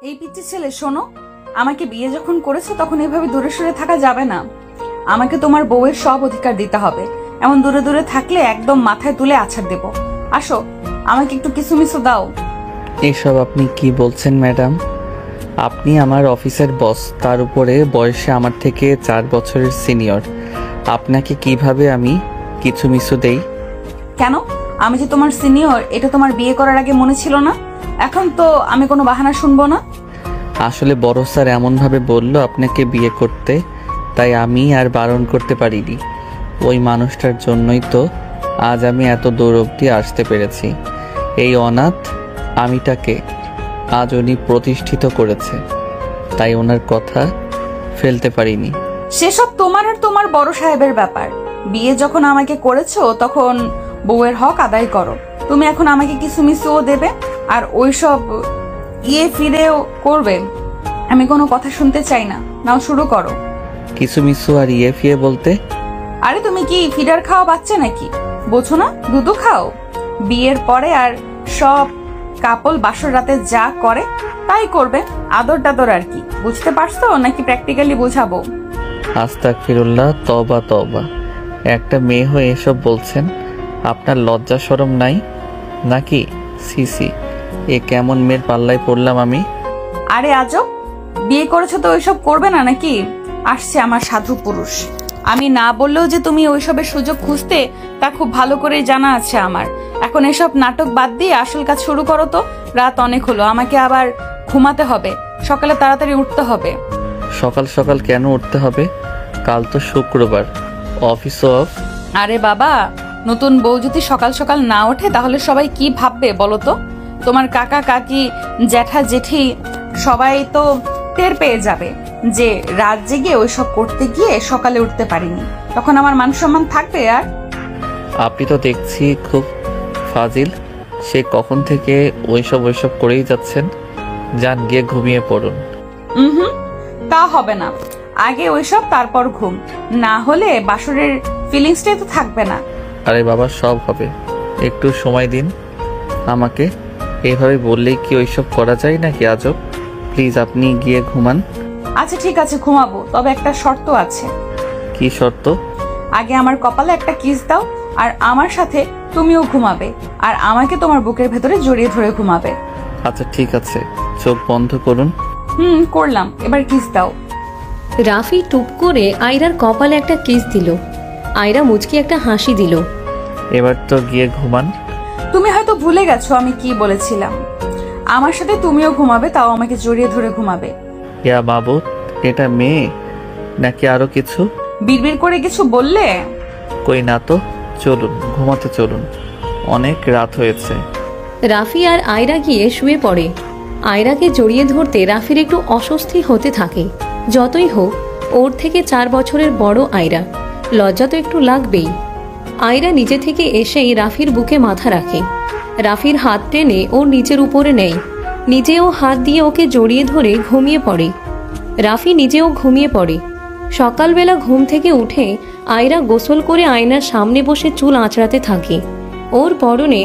এই পিচ্চি ছেলে শোনো, আমাকে বিয়ে যখন করেছো তখন এভাবে দূরে সরে থাকা যাবে না। আমাকে তোমার বউয়ের সব অধিকার দিতে হবে। এমন দূরে দূরে থাকলে একদম মাথায় তুলে আছাড় দেব। আসো, আমাকে একটু কিসুমিসু দাও। এসব আপনি কি বলছেন ম্যাডাম? আপনি আমার অফিসের বস, তার উপরে বয়সে আমার থেকে 4 বছরের সিনিয়র। আপনাকে কিভাবে আমি কিছু মিছু দেই? কেন? আমি যে তোমার সিনিয়র এটা তোমার বিয়ে করার আগে মনে ছিল না? এখন তো আমি কোনো বাহানা শুনবো না। আসলে বড় স্যার এমনভাবে বলল আপনাকে বিয়ে করতে, তাই আমি আর বারণ করতে পারিনি। ওই মানুষটার জন্যই তো আজ আমি এত দূর অবধি আসতে পেরেছি। এই অনাথ আমিটাকে আজ উনি প্রতিষ্ঠিত করেছে, তাই ওনার কথা ফেলতে পারিনি। সেসব তোমার আর তোমার বড় সাহেবের ব্যাপার। বিয়ে যখন আমাকে করেছো তখন বউয়ের হক আদায় করো। তুমি এখন আমাকে কিসুমিসুও দেবে আর ওইসব ফিরেও করবে। আমি কোনো কথা শুনতে চাই না। নাও শুরু করো। কিছু মিছু আর ফিয়ে বলতে? আরে তুমি কি ফিডার খাওয়া বাচ্চা নাকি? বোঝো না? দুধু খাও। বিয়ের পরে আর সব কাপল বাসর রাতে যা করে তাই করবে, আদর টাদর আর কি। বুঝতে পারছো নাকি প্র্যাকটিক্যালি বোঝাবো? আস্তাগফিরুল্লাহ, তওবা তওবা। একটা মেয়ে হয়ে এসব বলছেন? আপনার লজ্জা শরম নাই নাকি? সিসি, এ কেমন মেয়ের পাল্লায় পড়লাম আমি? আরে আজব, বিয়ে করেছো তো ওইসব করবে না নাকি? আসছে আমার সাধু পুরুষ। আমি না বললেও যে তুমি ওইসবের সুযোগ খুঁজতে তা খুব ভালো করে জানা আছে আমার। এখন এসব নাটক বাদ দিয়ে আসল কাজ শুরু করো তো। রাত অনেক হলো, আমাকে আবার ঘুমাতে হবে, সকালে তাড়াতাড়ি উঠতে হবে। সকাল সকাল কেন উঠতে হবে? কাল তো শুক্রবার, অফিস অফ। আরে বাবা, নতুন বউ যদি সকাল সকাল না ওঠে তাহলে সবাই কি ভাববে বলো তো? তোমার কাকা কাকি জ্যাঠা জেঠি সবাই তো টের পেয়ে যাবে যে রাত জেগে ওইসব করতে গিয়ে সকালে উঠতে পারিনি। তখন আমার মান সম্মান থাকবে? আর আপনি তো দেখছি খুব ফাজিল। সে কখন থেকে ওইসব করেই যাচ্ছেন। যান গিয়ে ঘুমিয়ে পড়ুন। তা হবে না। আগে ওইসব তারপর ঘুম, না হলে বাসরের ফিলিংসটাই তো থাকবে না। আরে বাবা, সব হবে, একটু সময় দিন আমাকে। এভাবে বললেই কি ওইসব করা যায় নাকি? আজব। প্লিজ আপনি গিয়ে ঘুমান। আচ্ছা ঠিক আছে, ঘুমাবো, তবে একটা শর্ত আছে। কি শর্ত? আগে আমার কপালে একটা কিস দাও, আর আমার সাথে তুমিও ঘুমাবে, আর আমাকে তোমার বুকের ভেতরে জড়িয়ে ধরে ঘুমাবে। আচ্ছা ঠিক আছে, চোখ বন্ধ করুন। করলাম, এবার কিস দাও। রাফি টুপ করে আয়রার কপালে একটা কিস দিল। আয়রা মুচকি একটা হাসি দিল। এবার তো গিয়ে ঘুমান। তুমি হয়তো ভুলে গেছো আমি কি বলেছিলাম। আমার সাথে তুমিও ঘুমাবে, তাও আমাকে জড়িয়ে ধরে ঘুমাবে। ইয়া মাবুদ, এটা মেয়ে নাকি আরো কিছু? বিড়বিড় করে কিছু বললে? কই না তো। চলুন ঘুমাতে চলুন, অনেক রাত হয়েছে। রাফি আর আয়রা গিয়ে শুয়ে পড়ে। আয়রাকে জড়িয়ে ধরতে রাফির একটু অস্বস্তি হতে থাকে। যতই হোক ওর থেকে 4 বছরের বড় আয়রা, লজ্জা তো একটু লাগবেই। আয়রা নিজে থেকে এসেই রাফির বুকে মাথা রাখে। রাফির হাত টেনে ওর নিচের উপরে নেয়, নিজেও হাত দিয়ে ওকে জড়িয়ে ধরে ঘুমিয়ে পড়ে। রাফি নিজেও ঘুমিয়ে পড়ে। সকালবেলা ঘুম থেকে উঠে আয়রা গোসল করে আয়নার সামনে বসে চুল আঁচড়াতে থাকে। ওর পরনে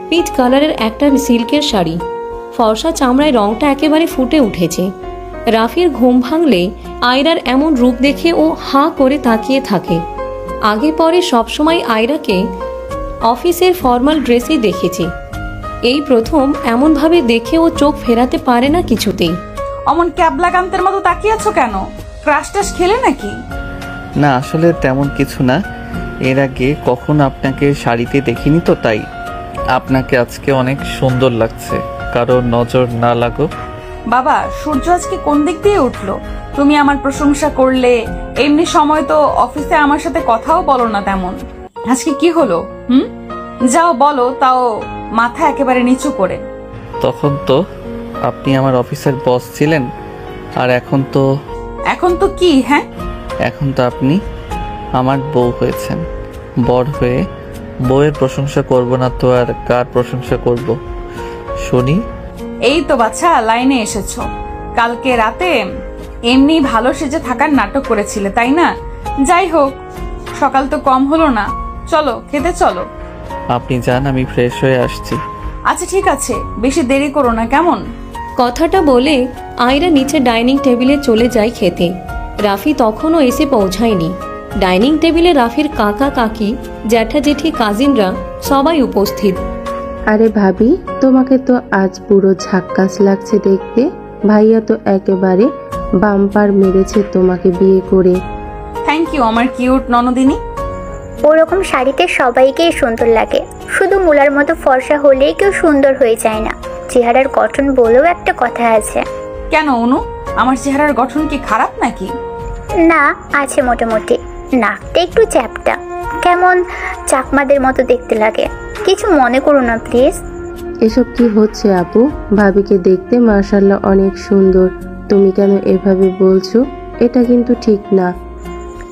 পিচ কালারের একটা সিল্কের শাড়ি, ফর্সা চামড়ায় রংটা একেবারে ফুটে উঠেছে। রাফির ঘুম ভাঙলে আয়রার এমন রূপ দেখে ও হাঁ করে তাকিয়ে থাকে। আগে পরে সবসময় আয়রাকে অফিসের ফর্মাল ড্রেসেই দেখেছে, এই প্রথম এমনভাবে দেখে ও চোখ ফেরাতে পারে না কিছুতেই। অমন ক্যাবলা কান্তের মতো তাকিয়ে আছো কেন? ক্রাশ টাশ খেলে নাকি? না আসলে তেমন কিছু না। এর আগে কখনো আপনাকে শাড়িতে দেখিনি তো, তাই আপনাকে আজকে অনেক সুন্দর লাগছে। কারো নজর না লাগুক। বাবা, সূর্য আজকে কোন দিক দিয়ে উঠলো? তুমি আমার প্রশংসা করলে, এমনি সময় তো অফিসে আমার সাথে কথাও বলো না তেমন। আজকে কি হলো? যাও বলো, তাও মাথা একেবারে নিচু করে। তখন তো আপনি আমার অফিসের বস ছিলেন, আর এখন তো কি? হ্যাঁ, এখন তো আপনি আমার বউ হয়েছেন। বড় হয়ে বউয়ের প্রশংসা করব না তো আর কার প্রশংসা করব শুনি? এই তো বাচ্চা, লাইনে এসেছো। কালকে রাতে এমনি ভালো সেজে থাকার নাটক করেছিলে, তাই না? যাই হোক, সকাল তো কম হলো না। চলো খেতে চলো। আপনি যান, আমি ফ্রেশ হয়ে আসছি। আচ্ছা ঠিক আছে, বেশি দেরি করো না কেমন? কথাটা বলে আয়রা নিচে ডাইনিং টেবিলে চলে যায় খেতে। রাফি তখনও এসে পৌঁছায়নি। ডাইনিং টেবিলে রাফির কাকা কাকি, জ্যাঠা জেঠি, কাজিনরা সবাই উপস্থিত। আরে ভাবি, তোমাকে তো আজ পুরো ঝাক্কাস লাগছে দেখতে। ভাইয়া তো একেবারে বাম্পার মেরেছে তোমাকে বিয়ে করে। থ্যাংক ইউ আমার কিউট ননদিনী। ওরকম শাড়িতে সবাইকেই সুন্দর লাগে, শুধু মুলার মতো ফর্সা হলেই কেউ সুন্দর হয়ে যায় না। চেহারার গঠন বলেও একটা কথা আছে। কেন অনু, আমার চেহারার গঠন কি খারাপ নাকি? না, আছে মোটামুটি। নাকটা একটু চ্যাপটা, কেমন চাকমাদের মতো দেখতে লাগে। কিছু মনে করো না প্লিজ। এসব কি হচ্ছে আপু? ভাবিকে দেখতে মাশাআল্লাহ অনেক সুন্দর, তুমি কেন এভাবে বলছো? এটা কিন্তু ঠিক না।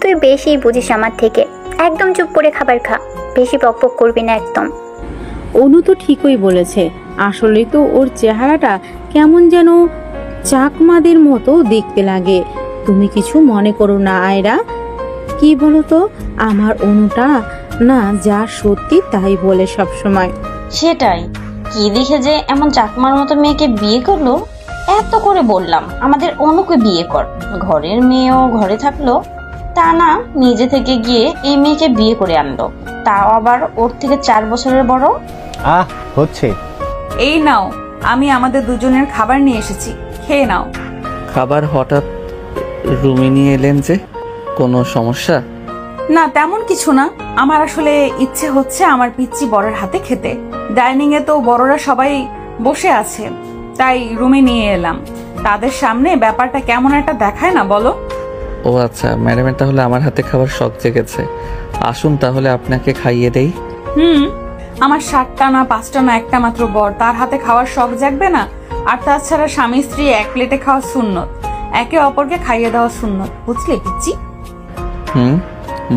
তুই বেশি বুঝিস আমার থেকে। একদম চুপ করে খাবার খা, বেশি বকবক করবি না একদম। অনু তো ঠিকই বলেছে, আসলে তো ওর চেহারাটা কেমন যেন চাকমাদের মতো দেখতে লাগে। তুমি কিছু মনে করো না আয়রা। কি বলো তো, আমার অনুটা না যা সত্যি তাই বলে সব সময়। সেটাই, কি দেখে যে এমন চাকমার মতো মেয়েকে বিয়ে করলো। এত করে বললাম আমাদের অনুকে বিয়ে কর, ঘরের মেয়েও ঘরে থাকলো, তা না নিজে থেকে গিয়ে এই মেয়েকে বিয়ে করে আনলো, তাও আবার ওর থেকে 4 বছরের বড়। হচ্ছে। এই নাও, আমি আমাদের দুজনের খাবার নিয়ে এসেছি, খেয়ে নাও। খাবার হঠাৎ রুমে নিয়ে এলেন যে, কোনো সমস্যা? না তেমন কিছু না, আমার আসলে ইচ্ছে হচ্ছে আমার পিচ্চি বড়ের হাতে খেতে। ডাইনিং এ তো বড়রা সবাই বসে আছে, তাই রুমে নিয়ে এলাম। তাদের সামনে ব্যাপারটা কেমন একটা দেখায় না বলো? ও আচ্ছা, ম্যাডামের তাহলে আমার হাতে খাবার শখ জেগেছে। আসুন তাহলে আপনাকে খাইয়ে দেই। আমার 7টা না 5টা না একটা মাত্র বর, তার হাতে খাওয়ার শখ জাগবে না? আর তাছাড়া স্বামী স্ত্রী এক প্লেটে খাওয়া সুন্নত, একে অপরকে খাইয়ে দেওয়া সুন্নত, বুঝলে পিচ্চি?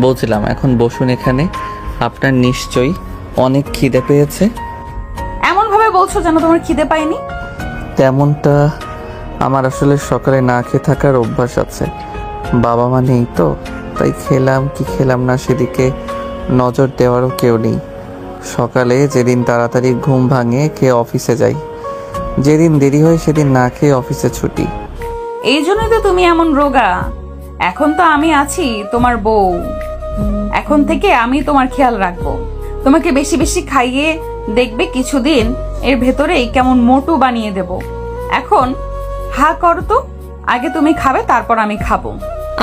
বুঝলাম। এখন বসুন এখানে, আপনার নিশ্চয়ই অনেক খিদে পেয়েছে। এমন ভাবে বলছো যেন তোমার খিদে পায়নি। তেমনটা আমার আসলে সকালে না খেয়ে থাকার অভ্যাস আছে, বাবা মা নেই তো, তাই খেলাম কি খেলাম না সেদিকে নজর দেওয়ারও কেউ নেই। সকালে যেদিন তাড়াতাড়ি ঘুম ভাঙে খেয়ে অফিসে যাই, যেদিন দেরি হয় সেদিন না খেয়ে অফিসে ছুটি। এই জন্যই তো তুমি এমন রোগা। এখন তো আমি আছি তোমার বউ, এখন থেকে আমি তোমার খেয়াল রাখবো, তোমাকে বেশি বেশি খাইয়ে দেখবে কিছুদিন এর ভেতরেই কেমন মোটু বানিয়ে দেব। এখন হা করো তো, আগে তুমি খাবে তারপর আমি খাবো।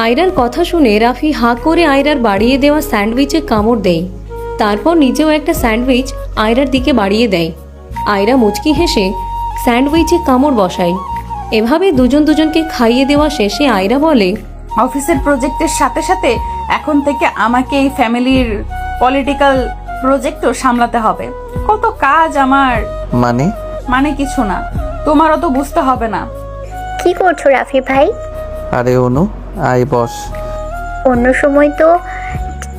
আয়রার কথা শুনে রাফি হাঁ করে আয়রার বাড়িয়ে দেওয়া স্যান্ডউইচে কামড় দেয়। তারপর নিজেও একটা স্যান্ডউইচ আয়রার দিকে বাড়িয়ে দেয়। আয়রা মুচকি হেসে স্যান্ডউইচে কামড় বসায়। এভাবে দুজনকে খাইয়ে দেওয়া শেষে আয়রা বলে, অফিসের প্রজেক্টের সাথে সাথে এখন থেকে আমাকে এই ফ্যামিলির পলিটিক্যাল প্রজেক্টও সামলাতে হবে। কত কাজ আমার। মানে কিছু না, তোমারও তো বুঝতে হবে না। কি করছো রাফি ভাই? আরে অনু, আয় বস। অন্য সময় তো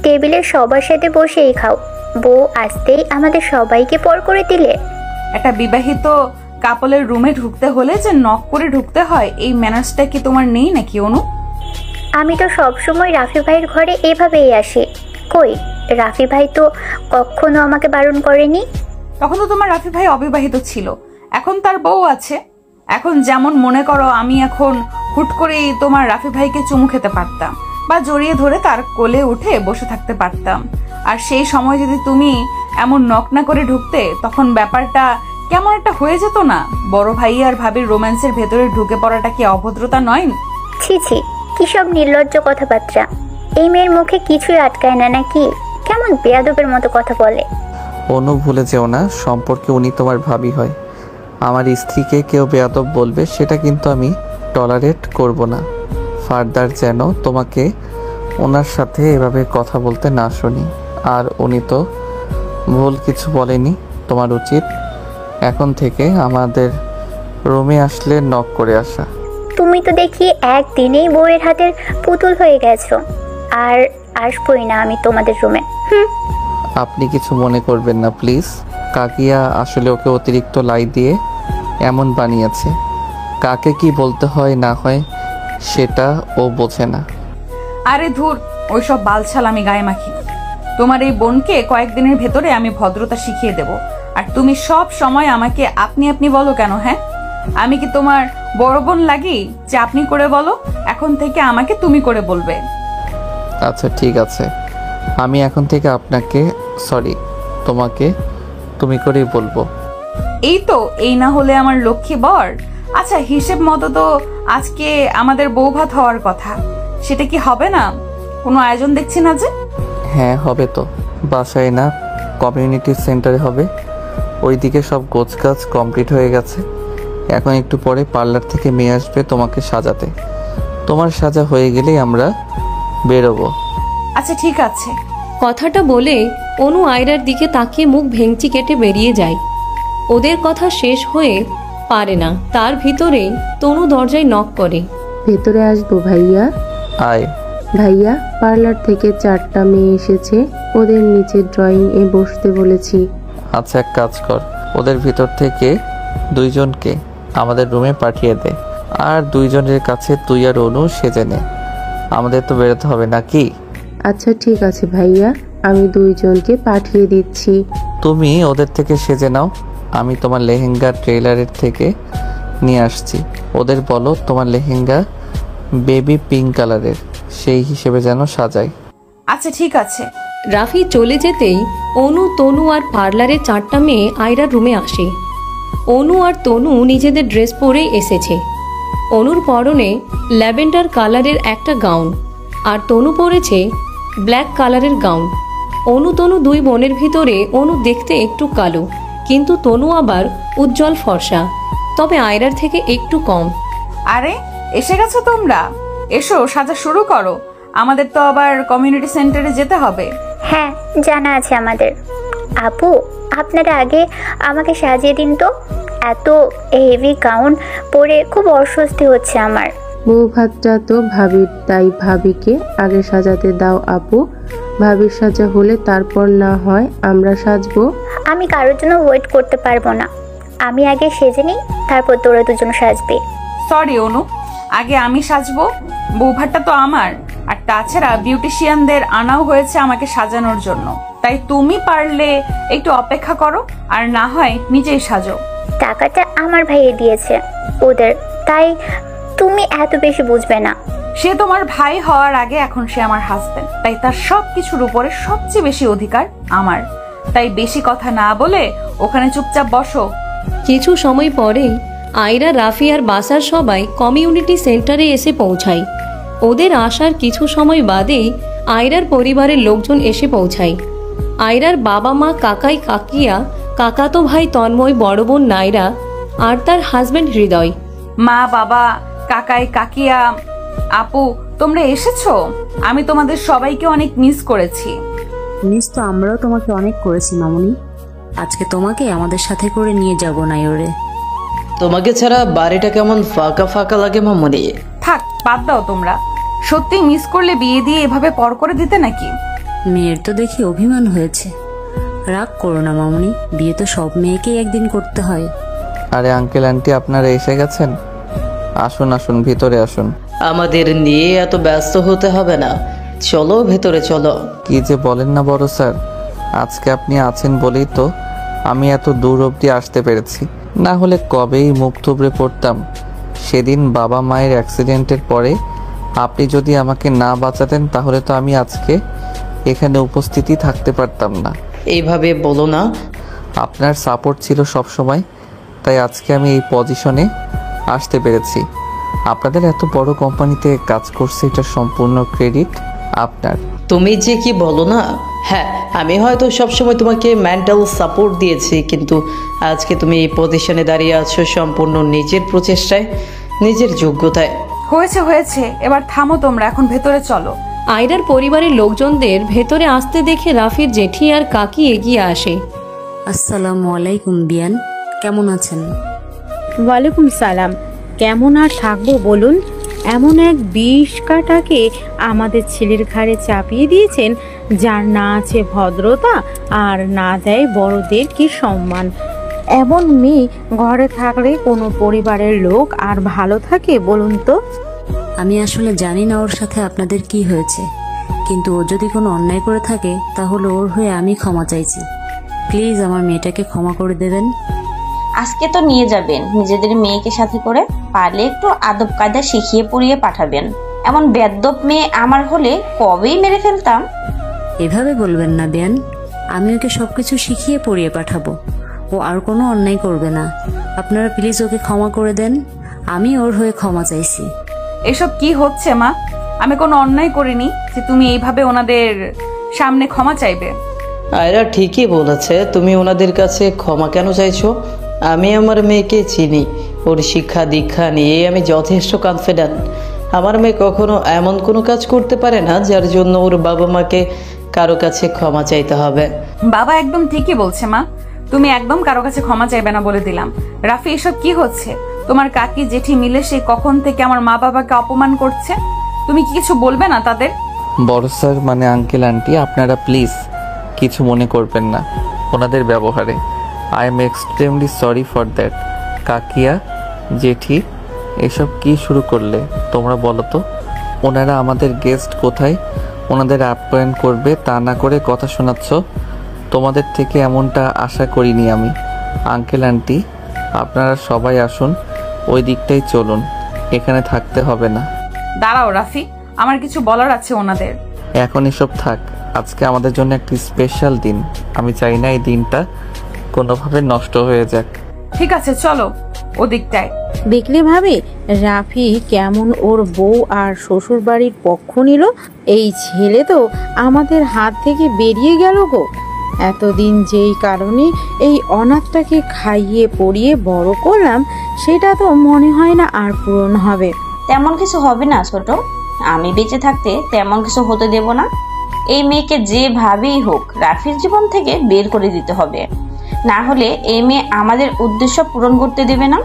টেবিলে সবার সাথে বসেই খাও, বউ আসতেই আমাদের সবাইকে পর করে দিলে। একটা বিবাহিত কাপলের রুমে ঢুকতে হলে যে নক করে ঢুকতে হয়, এই ম্যানার্সটা কি তোমার নেই নাকি অনু? আমি তো সব সময় রাফি ভাইয়ের ঘরে এভাবেই আসি। কই, রাফি ভাই তো কখনো আমাকে বারণ করেনি। তখন তো তোমার রাফি ভাই অবিবাহিত ছিল, এখন তার বউ আছে। এখন যেমন মনে করো আমি এখন হুট করেই তোমার রাফি ভাইকে চুমু খেতে পারতাম, বা জড়িয়ে ধরে তার কোলে উঠে বসে থাকতে পারতাম। আর সেই সময় যদি তুমি এমন নক না করে ঢুকতে, তখন ব্যাপারটা কেমন একটা হয়ে যেত না? বড় ভাই আর ভাবির রোম্যান্সের ভেতরে ঢুকে পড়াটা কি অভদ্রতা নয়? ছি ছি, কি সব নির্লজ্জ কথাবার্তা। এই মেয়ের মুখে কিছুই আটকায় না নাকি? কেমন বেয়াদবের মতো কথা বলে। অনু ভুলে যেও না, সম্পর্কে উনি তোমার ভাবি হয়। আমার স্ত্রীকে কেউ বেয়াদব বলবে সেটা কিন্তু আমি টলারেট করব না। ফার্দার যেন তোমাকে ওনার সাথে এভাবে কথা বলতে না শুনি। আর উনি তো ভুল কিছু বলেনি, তোমার উচিত এখন থেকে আমাদের রুমে আসলে নক করে আসা। তুমি তো দেখি একদিনেই বউয়ের হাতের পুতুল হয়ে গেছো। আর আসবোই না আমি তোমাদের রুমে। আপনি কিছু মনে করবেন না প্লিজ। কাকিয়া আসলে ওকে অতিরিক্ত লাই দিয়ে এমন বানিয়েছে। কাকে কি বলতে হয় না হয় সেটা ও বোঝে না। আরে ধুর, ওইসব বালছাল আমি গায়ে মাখি। তোমার এই বোনকে কয়েকদিনের ভেতরে আমি ভদ্রতা শিখিয়ে দেব। আর তুমি সব সময় আমাকে আপনি আপনি বলো কেন? হ্যাঁ, আমি কি তোমার বড় বোন লাগি যে আপনি করে বলো? এখন থেকে আমাকে তুমি করে বলবে। আচ্ছা ঠিক আছে, আমি এখন থেকে তোমাকে তুমি করেই বলবো। এই তো, এই না হলে আমার লক্ষ্মী বর। আচ্ছা, হিসেব মতো তো আজকে আমাদের বউ ভাত হওয়ার কথা, সেটা কি হবে না? কোনো আয়োজন দেখছি না যে। হ্যাঁ হবে তো, বাসায় না কমিউনিটি সেন্টারে হবে। ওইদিকে সব গোছগাছ কমপ্লিট হয়ে গেছে। এখন একটু পরে পার্লার থেকে মেয়ে আসবে তোমাকে সাজাতে। তোমার সাজা হয়ে গেলেই আমরা বেরোবো। আচ্ছা ঠিক আছে। কথাটা বলে অনু আয়রার দিকে তাকিয়ে মুখ ভেঙচি কেটে বেরিয়ে যায়। ওদের কথা শেষ হয়ে পারে না, তার ভিতরেই তনু দরজায় নক করে। ভেতরে আসবো ভাইয়া? আয়। ভাইয়া, পার্লার থেকে 4টা মেয়ে এসেছে, ওদের নিচে ড্রয়িং এ বসতে বলেছি। আচ্ছা এক কাজ কর, ওদের ভিতর থেকে 2 জনকে আমাদের রুমে পাঠিয়ে দে, আর 2 জনের কাছে তুই আর অনু সেজে নে। আমাদের তো বেরোতে হবে নাকি? আচ্ছা ঠিক আছে ভাইয়া, আমি 2 জনকে পাঠিয়ে দিচ্ছি। তুমি ওদের থেকে সেজে নাও, আমি তোমার লেহেঙ্গা ট্রেলারের থেকে নিয়ে আসছি। ওদের বলো তোমার লেহেঙ্গা বেবি পিঙ্ক কালারের, সেই হিসেবে যেন সাজাই। আচ্ছা ঠিক আছে। রাফি চলে যেতেই অনু, তনু আর পার্লারের 4টা মেয়ে আয়রার রুমে আসে। অনু আর তনু নিজেদের ড্রেস পরেই এসেছে। অনুর পরনে ল্যাভেন্ডার কালারের একটা গাউন, আর তনু পরেছে ব্ল্যাক কালারের গাউন। তনু 2 বোনের ভিতরে অনু দেখতে একটু কালো, কিন্তু তনু আবার উজ্জ্বল ফর্সা, তবে আয়রার থেকে একটু কম। আরে এসে গেছো তোমরা, এসো সাজা শুরু করো। আমাদের তো আবার কমিউনিটি সেন্টারে যেতে হবে। হ্যাঁ, জানা আছে আমাদের। আপু, আপনারা আগে আমাকে সাজিয়ে দিন তো। এত হেভি গাউন পরে খুব অস্বস্তি হচ্ছে আমার। বউ ভাতটা তো ভাবির, তাই ভাবিকে আগে সাজাতে দাও আপু। ভাবির সাজা হলে তারপর না হয় আমরা সাজবো। আমি কারোর জন্য ওয়েট করতে পারবো না। আমি আগে সেজে নিই, তারপর তোরা 2 জন সাজবে। সরি অনু, আগে আমি সাজবো। বৌভাতটা তো আমার, আর তাছাড়া বিউটিশিয়ানদের আনাও হয়েছে আমাকে সাজানোর জন্য। তাই তুমি পারলে একটু অপেক্ষা করো, আর না হয় নিজেই সাজো। টাকাটা আমার ভাইয়ে দিয়েছে ওদের, তাই তুমি এত বেশি বুঝবে না। সে তোমার ভাই হওয়ার আগে এখন সে আমার হাজবেন্ড, তাই তার সব কিছুর উপরে সবচেয়ে বেশি অধিকার আমার। তাই বেশি কথা না বলে ওখানে চুপচাপ বসো। কিছু সময় পরে আয়রা, রাফি আর বাসার সবাই কমিউনিটি সেন্টারে এসে পৌঁছায়। ওদের আসার কিছু সময় বাদেই আয়রার পরিবারের লোকজন এসে পৌঁছায়। আয়রার বাবা মা, কাকাই কাকিয়া, কাকাতো ভাই তন্ময়, বড় বোন নাইরা আর তার হাজবেন্ড হৃদয়। মা, বাবা, কাকাই, কাকিয়া, আপু, তোমরা এসেছো। আমি তোমাদের সবাইকে অনেক মিস করেছি। মিস তো আমরাও তোমাকে অনেক করেছি মামুনি। আজকে তোমাকে আমাদের সাথে করে নিয়ে যাব না ওরে। তোমাকে ছাড়া বাড়িটা কেমন ফাঁকা ফাঁকা লাগে মামুনি। থাক, বাদ দাও তোমরা। সত্যি মিস করলে বিয়ে দিয়ে এভাবে পর করে দিতে নাকি? মেয়ের তো দেখি অভিমান হয়েছে। রাগ করো না মামুনি, বিয়ে তো সব মেয়েকেই একদিন করতে হয়। আরে আঙ্কেল আন্টি, আপনারা এসে গেছেন? আসুন আসুন, ভিতরে আসুন। আমাদের নিয়ে এত ব্যস্ত হতে হবে না, চলো ভেতরে চলো। কি যে বলেন না বড় স্যার, আজকে আপনি আছেন বলেই তো আমি এত দূর অবধি আসতে পেরেছি। না হলে কবেই মুখ থুবড়ে পড়তাম। সেদিন বাবা মায়ের অ্যাক্সিডেন্টের পরে আপনি যদি আমাকে না বাঁচাতেন, তাহলে তো আমি আজকে এখানে উপস্থিতই থাকতে পারতাম না। এইভাবে বলো না। আপনার সাপোর্ট ছিল সব সময়, তাই আজকে আমি এই পজিশনে আসতে পেরেছি। আপনাদের এত বড় কোম্পানিতে কাজ করছে, এটা সম্পূর্ণ ক্রেডিট আপনার। তুমি যে কি বলো না। হ্যাঁ, আমি হয়তো সবসময় তোমাকে মেন্টাল সাপোর্ট দিয়েছি, কিন্তু আজকে তুমি এই পজিশনে দাঁড়িয়ে আছো সম্পূর্ণ নিজের প্রচেষ্টায়, নিজের যোগ্যতায়। হয়েছে হয়েছে, এবার থামো তোমরা, এখন ভেতরে চলো। আয়রার পরিবারের লোকজনদের ভেতরে আসতে দেখে রাফির জেঠি আর কাকি এগিয়ে আসে। আসসালামু আলাইকুম বিয়ান, কেমন আছেন? ওয়ালাইকুম সালাম। কেমন আর থাকবো বলুন, এমন এক 20 কাটাকে আমাদের ছেলের ঘাড়ে চাপিয়ে দিয়েছেন, যার না আছে ভদ্রতা আর না দেয় বড়দের কি সম্মান। এমন মেয়ে ঘরে থাকলে কোনো পরিবারের লোক আর ভালো থাকে বলুন তো? আমি আসলে জানি না ওর সাথে আপনাদের কি হয়েছে, কিন্তু ও যদি কোনো অন্যায় করে থাকে তাহলে ওর হয়ে আমি ক্ষমা চাইছি। প্লিজ আমার মেয়েটাকে ক্ষমা করে দেবেন। আজকে তো নিয়ে যাবেন নিজেদের মেয়েকে সাথে করে, পারলে একটু আদব কায়দা শিখিয়ে পড়িয়ে পাঠাবেন। এমন বেয়াদব মেয়ে আমার হলে কবেই মেরে ফেলতাম। এভাবে বলবেন না বেয়ান, আমি ওকে সবকিছু শিখিয়ে পড়িয়ে পাঠাবো। ও আর কোনো অন্যায় করবে না। আপনারা প্লিজ ওকে ক্ষমা করে দেন, আমি ওর হয়ে ক্ষমা চাইছি। এসব কি হচ্ছে মা? আমি কোনো অন্যায় করিনি যে তুমি এইভাবে ওনাদের সামনে ক্ষমা চাইবে। আয়রা ঠিকই বলেছে, তুমি ওনাদের কাছে ক্ষমা কেন চাইছো? আমি আমার মেয়েকে চিনি, ওর শিক্ষা দীক্ষা নিয়ে আমি যথেষ্ট কনফিডেন্ট। আমার মেয়ে কখনো এমন কোনো কাজ করতে পারে না যার জন্য ওর বাবা মাকে কারো কাছে ক্ষমা চাইতে হবে। বাবা একদম ঠিকই বলছে মা, তুমি একদম কারো কাছে ক্ষমা চাইবে না বলে দিলাম। রাফি, এসব কি হচ্ছে? তোমার কাকি জেঠি মিলে সে কখন থেকে আমার মা বাবাকে অপমান করছে, তুমি কি কিছু বলবে না তাদের? বড় স্যার মানে আঙ্কেল আন্টি, আপনারা প্লিজ কিছু মনে করবেন না ওনাদের ব্যবহারে। I am extremely sorry for that. কাকিয়া জেঠি এসব কি শুরু করলে তোমরা বলো তো? ওনারা আমাদের গেস্ট, কোথায় ওনাদের আপ্যায়ন করবে তা না করে কথা শোনাচ্ছ। তোমাদের থেকে এমনটা আশা করিনি আমি। আঙ্কেল আন্টি আপনারা সবাই আসুন, ওই দিকটাই চলুন, এখানে থাকতে হবে না। দাঁড়াও রাফি, আমার কিছু বলার আছে ওনাদের। এখন এসব থাক, আজকে আমাদের জন্য একটি স্পেশাল দিন। আমি চাই না এই দিনটা কোনোভাবে নষ্ট হয়ে যাক। ঠিক আছে চলো ওদিকটায়। দেখলে ভাবি রাফি কেমন ওর বউ আর শ্বশুর বাড়ির পক্ষ নিল। এই ছেলে তো আমাদের হাত থেকে বেরিয়ে গেল গো। এতদিন যেই কারণে এই অনাথটাকে খাইয়ে পড়িয়ে বড় করলাম, সেটা তো মনে হয় না আর পূরণ হবে। তেমন কিছু হবে না ছোট, আমি বেঁচে থাকতে তেমন কিছু হতে দেব না। এই মেয়েকে যেভাবেই হোক রাফির জীবন থেকে বের করে দিতে হবে, না হলে এই মেয়ে আমাদের উদ্দেশ্য পূরণ করতে দেবে না।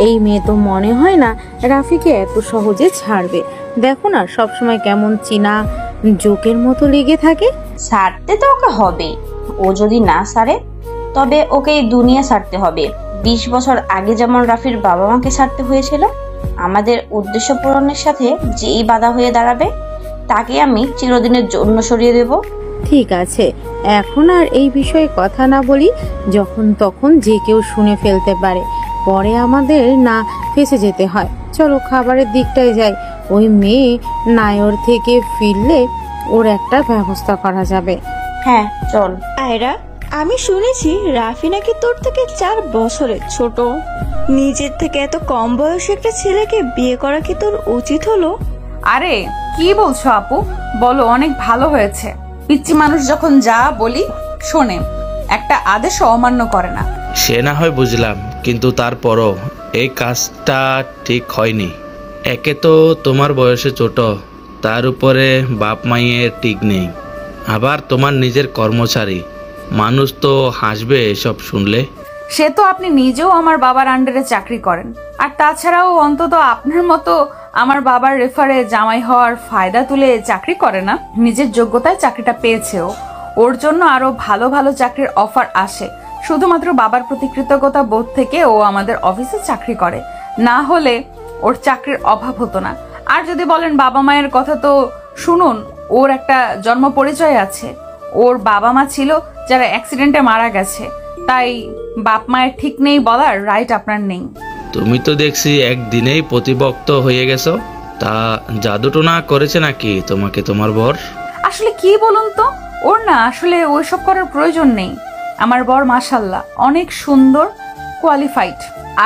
এই মেয়ে তো মনে হয় না রাফিকে এত সহজে ছাড়বে। দেখো না সবসময় কেমন চীনা জোকের মতো লেগে থাকে। ছাড়তে তো ওকে হবে, ও যদি না ছাড়ে তবে ওকে এই দুনিয়া ছাড়তে হবে। 20 বছর আগে যেমন রাফির বাবা মাকে ছাড়তে হয়েছিল, আমাদের উদ্দেশ্য পূরণের সাথে যেই বাধা হয়ে দাঁড়াবে তাকে আমি চিরদিনের জন্য সরিয়ে দেব। ঠিক আছে, এখন আর এই বিষয়ে কথা না বলি, যখন তখন যে কেউ শুনে ফেলতে পারে, পরে আমাদের না ফেঁসে যেতে হয়। চলো খাবারের দিকটায় যাই। ওই মেয়ে নায়র থেকে ফিরলে ওর একটা ব্যবস্থা করা যাবে। হ্যাঁ চল। আয়রা, আমি শুনেছি রাফি নাকি তোর থেকে 4 বছরের ছোট। নিজের থেকে এত কম বয়সী একটা ছেলেকে বিয়ে করা কি তোর উচিত হলো? আরে কি বলছো আপু, বলো। অনেক ভালো হয়েছে। পিচ্চি মানুষ যখন যা বলি শোনে, একটা আদেশও অমান্য করে না। সে না হয় বুঝলাম, কিন্তু তারপরও এই কাজটা ঠিক হয়নি। একে তো তোমার বয়সে ছোট, তার উপরে বাপ মায়ের ঠিক নেই, আবার তোমার নিজের কর্মচারী। মানুষ তো হাসবে এসব শুনলে। সে তো আপনি নিজেও আমার বাবার আন্ডারে চাকরি করেন, আর তাছাড়াও অন্তত আপনার মতো আমার বাবার রেফারে জামাই হওয়ার ফায়দা তুলে চাকরি করে না। নিজের যোগ্যতায় চাকরিটা পেয়েছেও। ওর জন্য আরো ভালো ভালো চাকরির অফার আসে। শুধুমাত্র বাবার প্রতি কৃতজ্ঞতা বোধ থেকে ও আমাদের অফিসে চাকরি করে, না হলে ওর চাকরির অভাব হতো না। আর যদি বলেন বাবা মায়ের কথা, তো শুনুন, ওর একটা জন্ম পরিচয় আছে। ওর বাবা মা ছিল যারা অ্যাক্সিডেন্টে মারা গেছে, তাই বাপ মায়ের ঠিক নেই বলার রাইট আপনার নেই। তুমি তো দেখছি একদিনেই প্রতিবক্ত হয়ে গেছো। তা জাদুটোনা করেছে নাকি তোমাকে তোমার বর? আসলে কি বলুন তো, ওর না আসলে ওইসব করার প্রয়োজন নেই। আমার বর মাশাল্লাহ অনেক সুন্দর, কোয়ালিফাইড।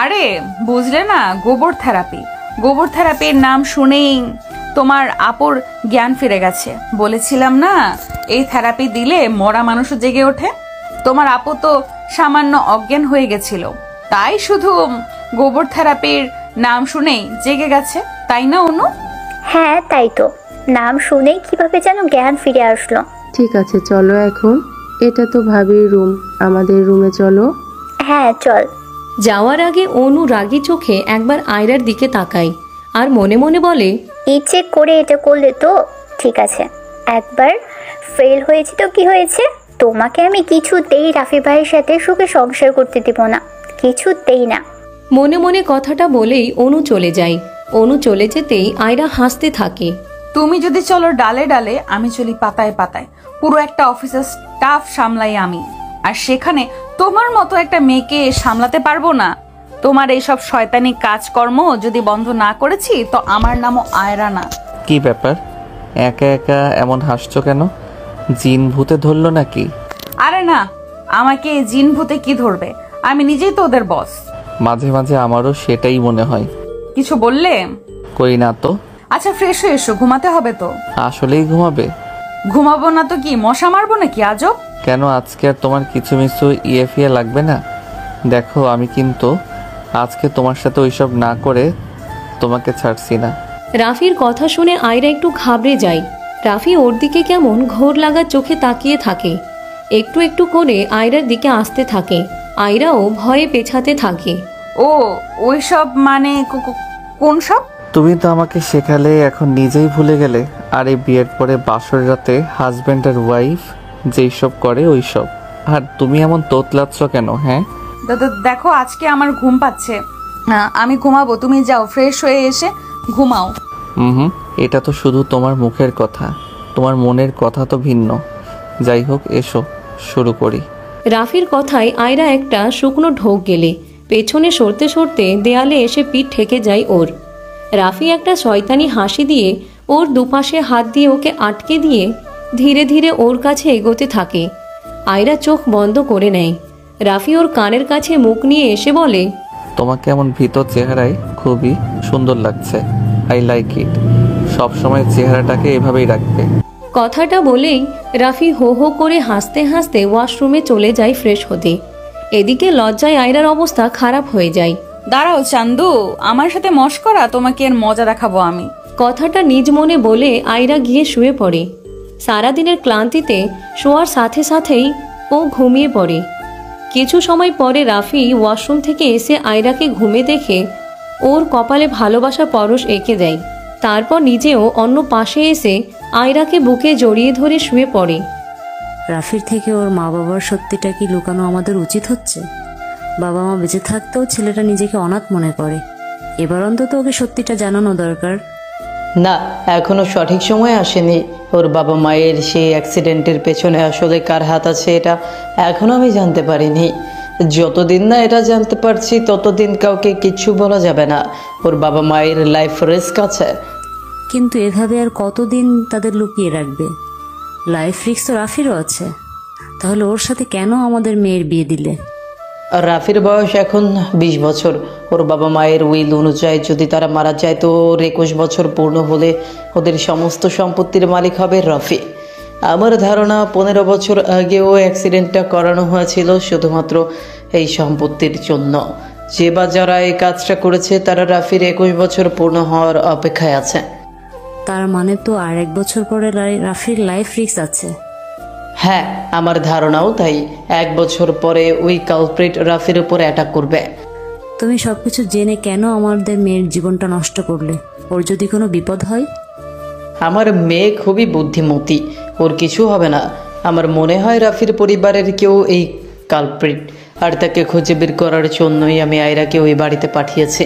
আরে বুঝলে না, গোবর থেরাপি। গোবর থেরাপির নাম শুনেই তোমার আপুর জ্ঞান ফিরে গেছে। বলেছিলাম না, এই থেরাপি দিলে মরা মানুষও জেগে ওঠে। তোমার আপু তো সামান্য অজ্ঞান হয়ে গেছিল, তাই শুধু গোবর থেরাপির নাম শুনেই জেগে গেছে, তাই না অনু? হ্যাঁ তাই তো, নাম শুনেই কিভাবে যেন জ্ঞান ফিরে আসলো। ঠিক আছে চলো এখন, এটা তো ভাবির রুম, আমাদের রুমে চলো। হ্যাঁ চল। যাওয়ার আগে অনু রাগী চোখে একবার আয়রার দিকে তাকায় আর মনে মনে বলে, ইচ্ছে করে এটা করলে তো ঠিক আছে, একবার ফেল হয়েছে তো কি হয়েছে? তোমাকে আমি কিছুতেই রাফি ভাইয়ের সাথে সুখে সংসার করতে দেব না, কিছুতেই না। মনে মনে কথাটা বলেই অনু চলে যায়। অনু চলে যেতেই আয়রা হাসতে থাকে। তুমি যদি চলো ডালে ডালে, আমি চলি পাতায় পাতায়। পুরো একটা অফিসের স্টাফ সামলাই আমি, আর সেখানে তোমার মতো একটা মেয়েকে সামলাতে পারবো না। তোমার এইসব শয়তানি কাজকর্ম যদি বন্ধ না করেছি তো আমার নামও আয়রা না। কি ব্যাপার, একা একা এমন হাসছো কেন? জিন ভূতে ধরলো নাকি? আরে না, আমাকে জিন ভূতে কি ধরবে, আমি নিজেই তো ওদের বস। মাঝে মাঝে আমারও সেটাই মনে হয়। কিছু বললে? কই না তো। আচ্ছা ফ্রেশ হয়ে এসো, ঘুমাতে হবে তো। আসলেই ঘুমাবে? ঘুমাবো না তো কি, মশা মারবো নাকি আজব? কেন, আজকে আর তোমার কিছু মিছু ইয়ে লাগবে না? দেখো আমি কিন্তু আজকে তোমার সাথে ওইসব না করে তোমাকে ছাড়ছি না। রাফির কথা শুনে আয়রা একটু ঘাবড়ে যায়। রাফি ওর দিকে কেমন ঘোর লাগা চোখে তাকিয়ে থাকে। একটু একটু করে আয়রার দিকে আসতে থাকে। আয়রাও ভয়ে পেছাতে থাকে। ও ওইসব মানে কোন সব? তুমি তো আমাকে শেখালে, এখন নিজেই ভুলে গেলে। আর এই বিয়ের পরে বাসর রাতে হাজব্যান্ড আর ওয়াইফ যেই সব করে ওই সব। আর তুমি এমন তোতলাচ্ছ কেন? হ্যাঁ দেখো আজকে আমার ঘুম পাচ্ছে, আমি ঘুমাবো, তুমি যাও ফ্রেশ হয়ে এসে ঘুমাও। হুম, এটা তো শুধু তোমার মুখের কথা, তোমার মনের কথা তো ভিন্ন। যাই হোক, এসো শুরু করি। রাফির কথায় আয়রা একটা শুকনো ঢোক গেলে পেছনে সরতে সরতে দেয়ালে এসে পিঠ ঠেকে যায় ওর। রাফি একটা শয়তানি হাসি দিয়ে ওর দুপাশে হাত দিয়ে ওকে আটকে দিয়ে ধীরে ধীরে ওর কাছে এগোতে থাকে। আয়রা চোখ বন্ধ করে নেয়। রাফি ওর কানের কাছে মুখ নিয়ে এসে বলে, তোমাকে এমন ভিতর চেহারায় খুবই সুন্দর লাগছে। I like it. সবসময় চেহারাটাকে এভাবেই রাখবে। কথাটা বলেই রাফি হো হো করে হাসতে হাসতে ওয়াশরুমে চলে যায় ফ্রেশ হতে। এদিকে লজ্জায় আয়রার অবস্থা খারাপ হয়ে যায়। দাঁড়াও চান্দু, আমার সাথে মশকরা, তোমাকে এর মজা দেখাবো আমি। কথাটা নিজ মনে বলে আয়রা গিয়ে শুয়ে পড়ে। সারাদিনের ক্লান্তিতে শোয়ার সাথে সাথেই ও ঘুমিয়ে পড়ে। কিছু সময় পরে রাফি ওয়াশরুম থেকে এসে আয়রাকে ঘুমে দেখে ওর কপালে ভালোবাসা পরশ এঁকে দেয়। তারপর নিজেও অন্য পাশে এসে আয়রাকে বুকে জড়িয়ে ধরে শুয়ে পড়ে। রাফির থেকে ওর মা বাবার সত্যিটা কি লুকানো আমাদের উচিত হচ্ছে? বাবা মা বেঁচে থাকতেও ছেলেটা নিজেকে অনাথ মনে করে। এবার অন্তত ওকে সত্যিটা জানানো দরকার। না, এখনো সঠিক সময় আসেনি। ওর বাবা মায়ের সেই অ্যাক্সিডেন্টের পেছনে আসলে কার হাত আছে এটা এখনো আমি জানতে পারিনি। যতদিন না এটা জানতে পারছি ততদিন কাউকে কিচ্ছু বলা যাবে না। ওর বাবা মায়ের লাইফ রিস্ক আছে। কিন্তু এভাবে আর কতদিন তাদের লুকিয়ে রাখবে? লাইফ রিস্ক তো রাফিরও আছে। তাহলে ওর সাথে কেন আমাদের মেয়ের বিয়ে দিলে? রাফির বয়স এখন 20 বছর। ওর বাবা মায়ের উইল অনুযায়ী যদি তারা মারা যায় তো ওর 21 বছর পূর্ণ হলে ওদের সমস্ত সম্পত্তির মালিক হবে রাফি। আমার ধারণা 15 বছর আগেও অ্যাক্সিডেন্টটা করানো হয়েছিল শুধুমাত্র এই সম্পত্তির জন্য। যে বা যারা এই কাজটা করেছে তারা রাফির 21 বছর পূর্ণ হওয়ার অপেক্ষায় আছে। তার মানে তো আর 1 বছর পরে রাফির লাইফ রিস্ক আছে। হ্যাঁ, আমার ধারণাও তাই। 1 বছর পরে ওই কালপ্রিট রাফির উপর অ্যাটাক করবে। তুমি সবকিছু জেনে কেন আমাদের মেয়ের জীবনটা নষ্ট করলে? ওর যদি কোনো বিপদ হয়? আমার মেয়ে খুবই বুদ্ধিমতী, ওর কিছু হবে না। আমার মনে হয় রাফির পরিবারের কেউ এই কালপ্রিট, আর তাকে খুঁজে বের করার জন্যই আমি আয়রাকে ওই বাড়িতে পাঠিয়েছি।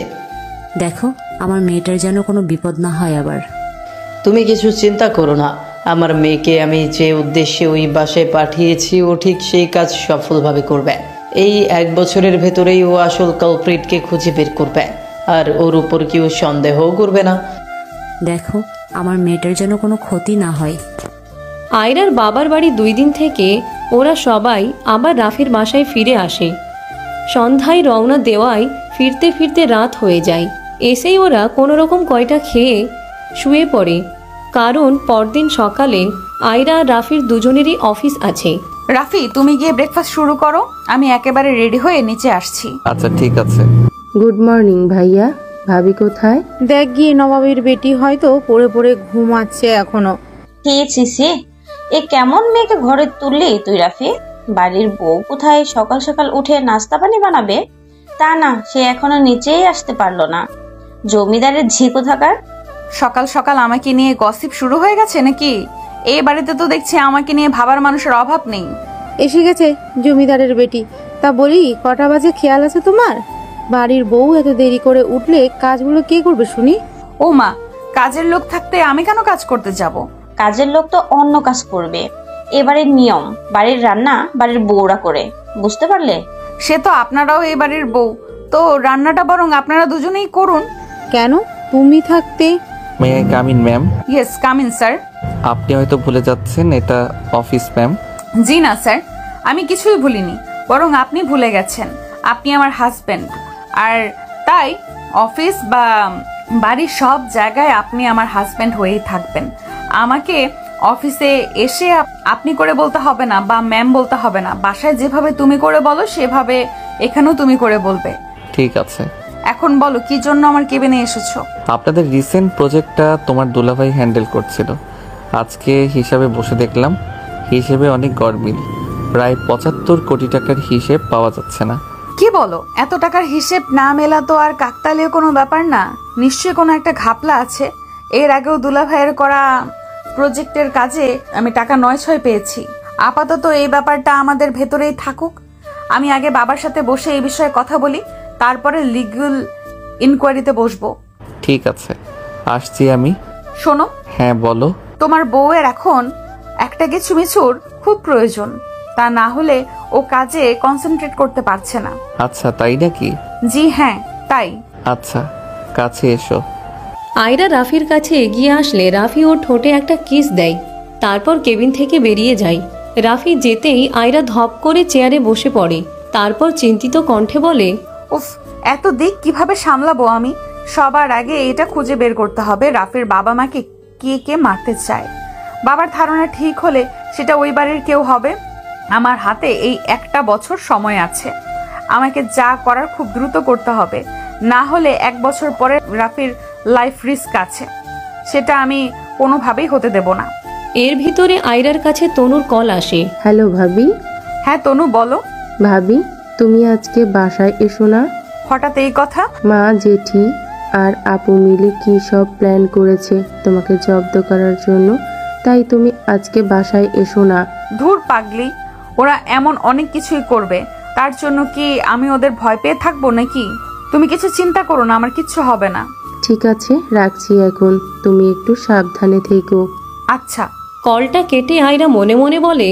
দেখো, আমার মেয়েটার যেন কোনো বিপদ না হয় আবার। তুমি কিছু চিন্তা করো না, আমার মেয়েকে আমি যে উদ্দেশ্যে ওই বাসায় পাঠিয়েছি ও ঠিক সেই কাজ সফলভাবে করবে। এই 1 বছরের ভেতরেই ও আসল কালপ্রিটকে খুঁজে বের করবে, আর ওর উপর কেউ সন্দেহও করবে না। দেখো, আমার মেয়েটার যেন কোনো ক্ষতি না হয়। আয়রার বাবার বাড়ি 2 দিন থেকে ওরা সবাই আবার রাফির বাসায় ফিরে আসে। সন্ধ্যায় রওনা দেওয়ায় ফিরতে ফিরতে রাত হয়ে যায়। এসেই ওরা কোনো রকম কয়টা খেয়ে শুয়ে পড়ে, কারণ পরদিন সকালে আয়রা আর রাফির দুজনেরই অফিস আছে। রাফি, তুমি গিয়ে ব্রেকফাস্ট শুরু করো, আমি একেবারে রেডি হয়ে নিচে আসছি। আচ্ছা ঠিক আছে। গুড মর্নিং ভাইয়া, ভাবি কোথায়? দেখ গিয়ে, নবাবের বেটি হয়তো পড়ে পড়ে ঘুমাচ্ছে এখনো। খেয়েছি সে। এ কেমন মেয়েকে ঘরে তুললি তুই রাফি? বাড়ির বউ কোথায় সকাল সকাল উঠে নাস্তা পানি বানাবে? তা না, সে এখনো নিচেই আসতে পারলো না। জমিদারের ঝিকো থাকার। সকাল সকাল আমাকে নিয়ে গসিপ শুরু হয়ে গেছে নাকি? এই বাড়িতে তো দেখছি আমাকে নিয়ে ভাবার মানুষের অভাব নেই। এসে গেছে জমিদারের বেটি। তা বলি, কটা বাজে খেয়াল আছে তোমার? বাড়ির বউ এত দেরি করে উঠলে কাজগুলো কে করবে শুনি? ও মা, কাজের লোক থাকতে আমি কেন কাজ করতে যাব? কাজের লোক তো অন্য কাজ করবে। এবারের নিয়ম, বাড়ির রান্না বাড়ির বউরা করে। বুঝতে পারলে? সে তো আপনারাও এই বাড়ির বউ, তো রান্নাটা বরং আপনারা দুজনেই করুন। কেন? তুমি থাকতে। May I come in ma'am? Yes, come in sir. আপনি হয়তো ভুলে যাচ্ছেন এটা অফিস ম্যাম। জি না স্যার, আমি কিছুই ভুলিনি, বরং আপনি ভুলে গেছেন। আপনি আমার হাজবেন্ড, আর তাই অফিস বা বাড়ির সব জায়গায় আপনি আমার হাজবেন্ড হয়েই থাকবেন। আমাকে অফিসে এসে আপনি করে বলতে হবে না বা ম্যাম বলতে হবে না। বাসায় যেভাবে তুমি করে বলো সেভাবে এখানেও তুমি করে বলবে। ঠিক আছে। এখন বলো কি জন্য আমার কেবিনে এসেছো? আপনাদের রিসেন্ট প্রজেক্টটা তোমার দুলাভাই হ্যান্ডেল করছিল। আজকে হিসাবে বসে দেখলাম, হিসেবে অনেক গরমিল। প্রায় ৭৫ কোটি টাকার হিসেব পাওয়া যাচ্ছে না। কি বলো? এত টাকার হিসেব না মেলা তো আর কাকতালীয় কোনো ব্যাপার না, নিশ্চয়ই কোনো একটা ঘাপলা আছে। এর আগেও দুলাভাইয়ের করা প্রজেক্টের কাজে আমি টাকা ৯-৬ পেয়েছি। আপাতত এই ব্যাপারটা আমাদের ভেতরেই থাকুক। আমি আগে বাবার সাথে বসে এই বিষয়ে কথা বলি, তারপরে লিগ্যাল ইনকোয়ারিতে বসবো। ঠিক আছে, আসছি আমি। শোনো। হ্যাঁ বলো। তোমার বউয়ের এখন একটা কিছু মিছুর খুব প্রয়োজন, তা না হলে ও কাজে কনসেন্ট্রেট করতে পারছে না। আচ্ছা তাই নাকি? জি হ্যাঁ তাই। আচ্ছা, কাছে এসো। আয়রা রাফির কাছে এগিয়ে আসলে রাফি ওর ঠোঁটে একটা কিস দেয়, তারপর কেবিন থেকে বেরিয়ে যায়। রাফি যেতেই আয়রা ধপ করে চেয়ারে বসে পড়ে, তারপর চিন্তিত কণ্ঠে বলে, উফ, এত দিক কিভাবে সামলাবো আমি? সবার আগে এটা খুঁজে বের করতে হবে রাফির বাবা মাকে কে কে মারতে চায়। বাবার ধারণা ঠিক হলে সেটা ওই বাড়ির কেউ হবে। আমার হাতে এই 1 বছর সময় আছে। আমাকে যা করার খুব দ্রুত করতে হবে, না হলে 1 বছর পরে রাফির লাইফ রিস্ক আছে, সেটা আমি কোনোভাবেই হতে দেব না। এর ভিতরে আয়রার কাছে তনুর কল আসে। হ্যালো ভাবি। হ্যাঁ তনু বলো। ভাবি, তুমি আজকে বাসায় এসো না? হঠাৎ এই কথা? মা, জেঠি আর আপু মিলে কি সব প্ল্যান করেছে তোমাকে জব্দ করার জন্য, তাই তুমি আজকে বাসায় এসো না। ধুর পাগলি, ওরা এমন অনেক কিছুই করবে, তার জন্য কি আমি ওদের ভয় পেয়ে থাকবো নাকি? তুমি কিছু চিন্তা করো না, আমার কিচ্ছু হবে না। ঠিক আছে, রাখছি এখন, তুমি একটু সাবধানে থেকো। আচ্ছা। কলটা কেটে আয়রা মনে মনে বলে,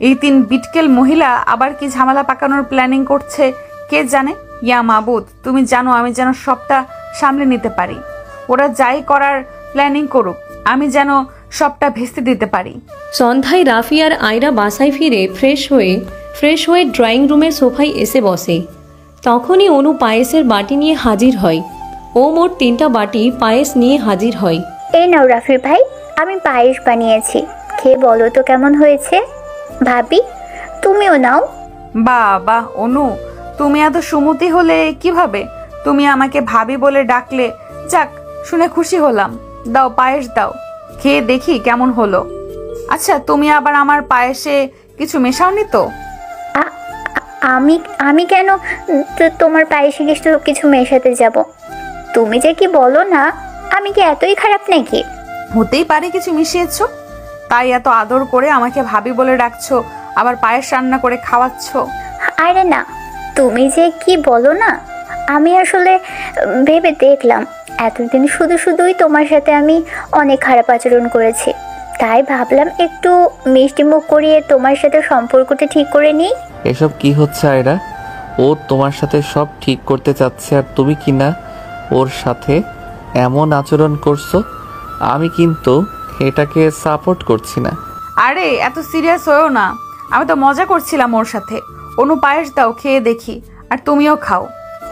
এই 3 বিটকেল মহিলা আবার কি ঝামেলা পাকানোর প্ল্যানিং করছে কে জানে। ইয়া মাবুদ, তুমি জানো আমি যেন সবটা সামলে নিতে পারি। ওরা যাই করার প্ল্যানিং করুক, আমি যেন সবটা ভেস্তে দিতে পারি। সন্ধ্যায় রাফি আর আয়রা বাসায় ফিরে ফ্রেশ হয়ে ড্রয়িং রুমের সোফায় এসে বসে। তখনই অনু পায়েসের বাটি নিয়ে হাজির হয়। ও মোট 3টা বাটি পায়েস নিয়ে হাজির হয়। এই নাও রাফি ভাই, আমি পায়েস বানিয়েছি, খেয়ে বলো তো কেমন হয়েছে। ভাবি তুমিও নাও। বাবা অনু, তুমি এত সুমতি হলে কিভাবে? তুমি আমাকে ভাবি বলে ডাকলে, যাক শুনে খুশি হলাম। দাও পায়েস দাও, খেয়ে দেখি কেমন হলো। আচ্ছা, তুমি আবার আমার পায়েসে কিছু মেশাওনি তো? আমি কেন তোমার পায়েসে কিছু মেশাতে যাব? তুমি যে কি বলো না, আমি কি এতই খারাপ নাকি? হতেই পারে কিছু মিশিয়েছো, তাই এত আদর করে আমাকে ভাবি বলে ডাকছো, আবার পায়েস রান্না করে খাওয়াচ্ছো। আরে না, তুমি যে কি বলো না, আমি আসলে ভেবে দেখলাম এতদিন শুধুই তোমার সাথে আমি অনেক খারাপ আচরণ করেছি, তাই ভাবলাম একটু মিষ্টি মুখ করিয়ে তোমার সাথে সম্পর্কটা ঠিক করে নিই। এসব কি হচ্ছে আয়রা? ও তোমার সাথে সব ঠিক করতে চাচ্ছে আর তুমি কিনা ওর সাথে এমন আচরণ করছো। আমি কিন্তু এটাকে সাপোর্ট করছি না। আরে এত সিরিয়াস হয়েও না, আমি তো মজা করছিলাম ওর সাথে। অনু পায়েস দাও, খেয়ে দেখি, আর তুমিও খাও।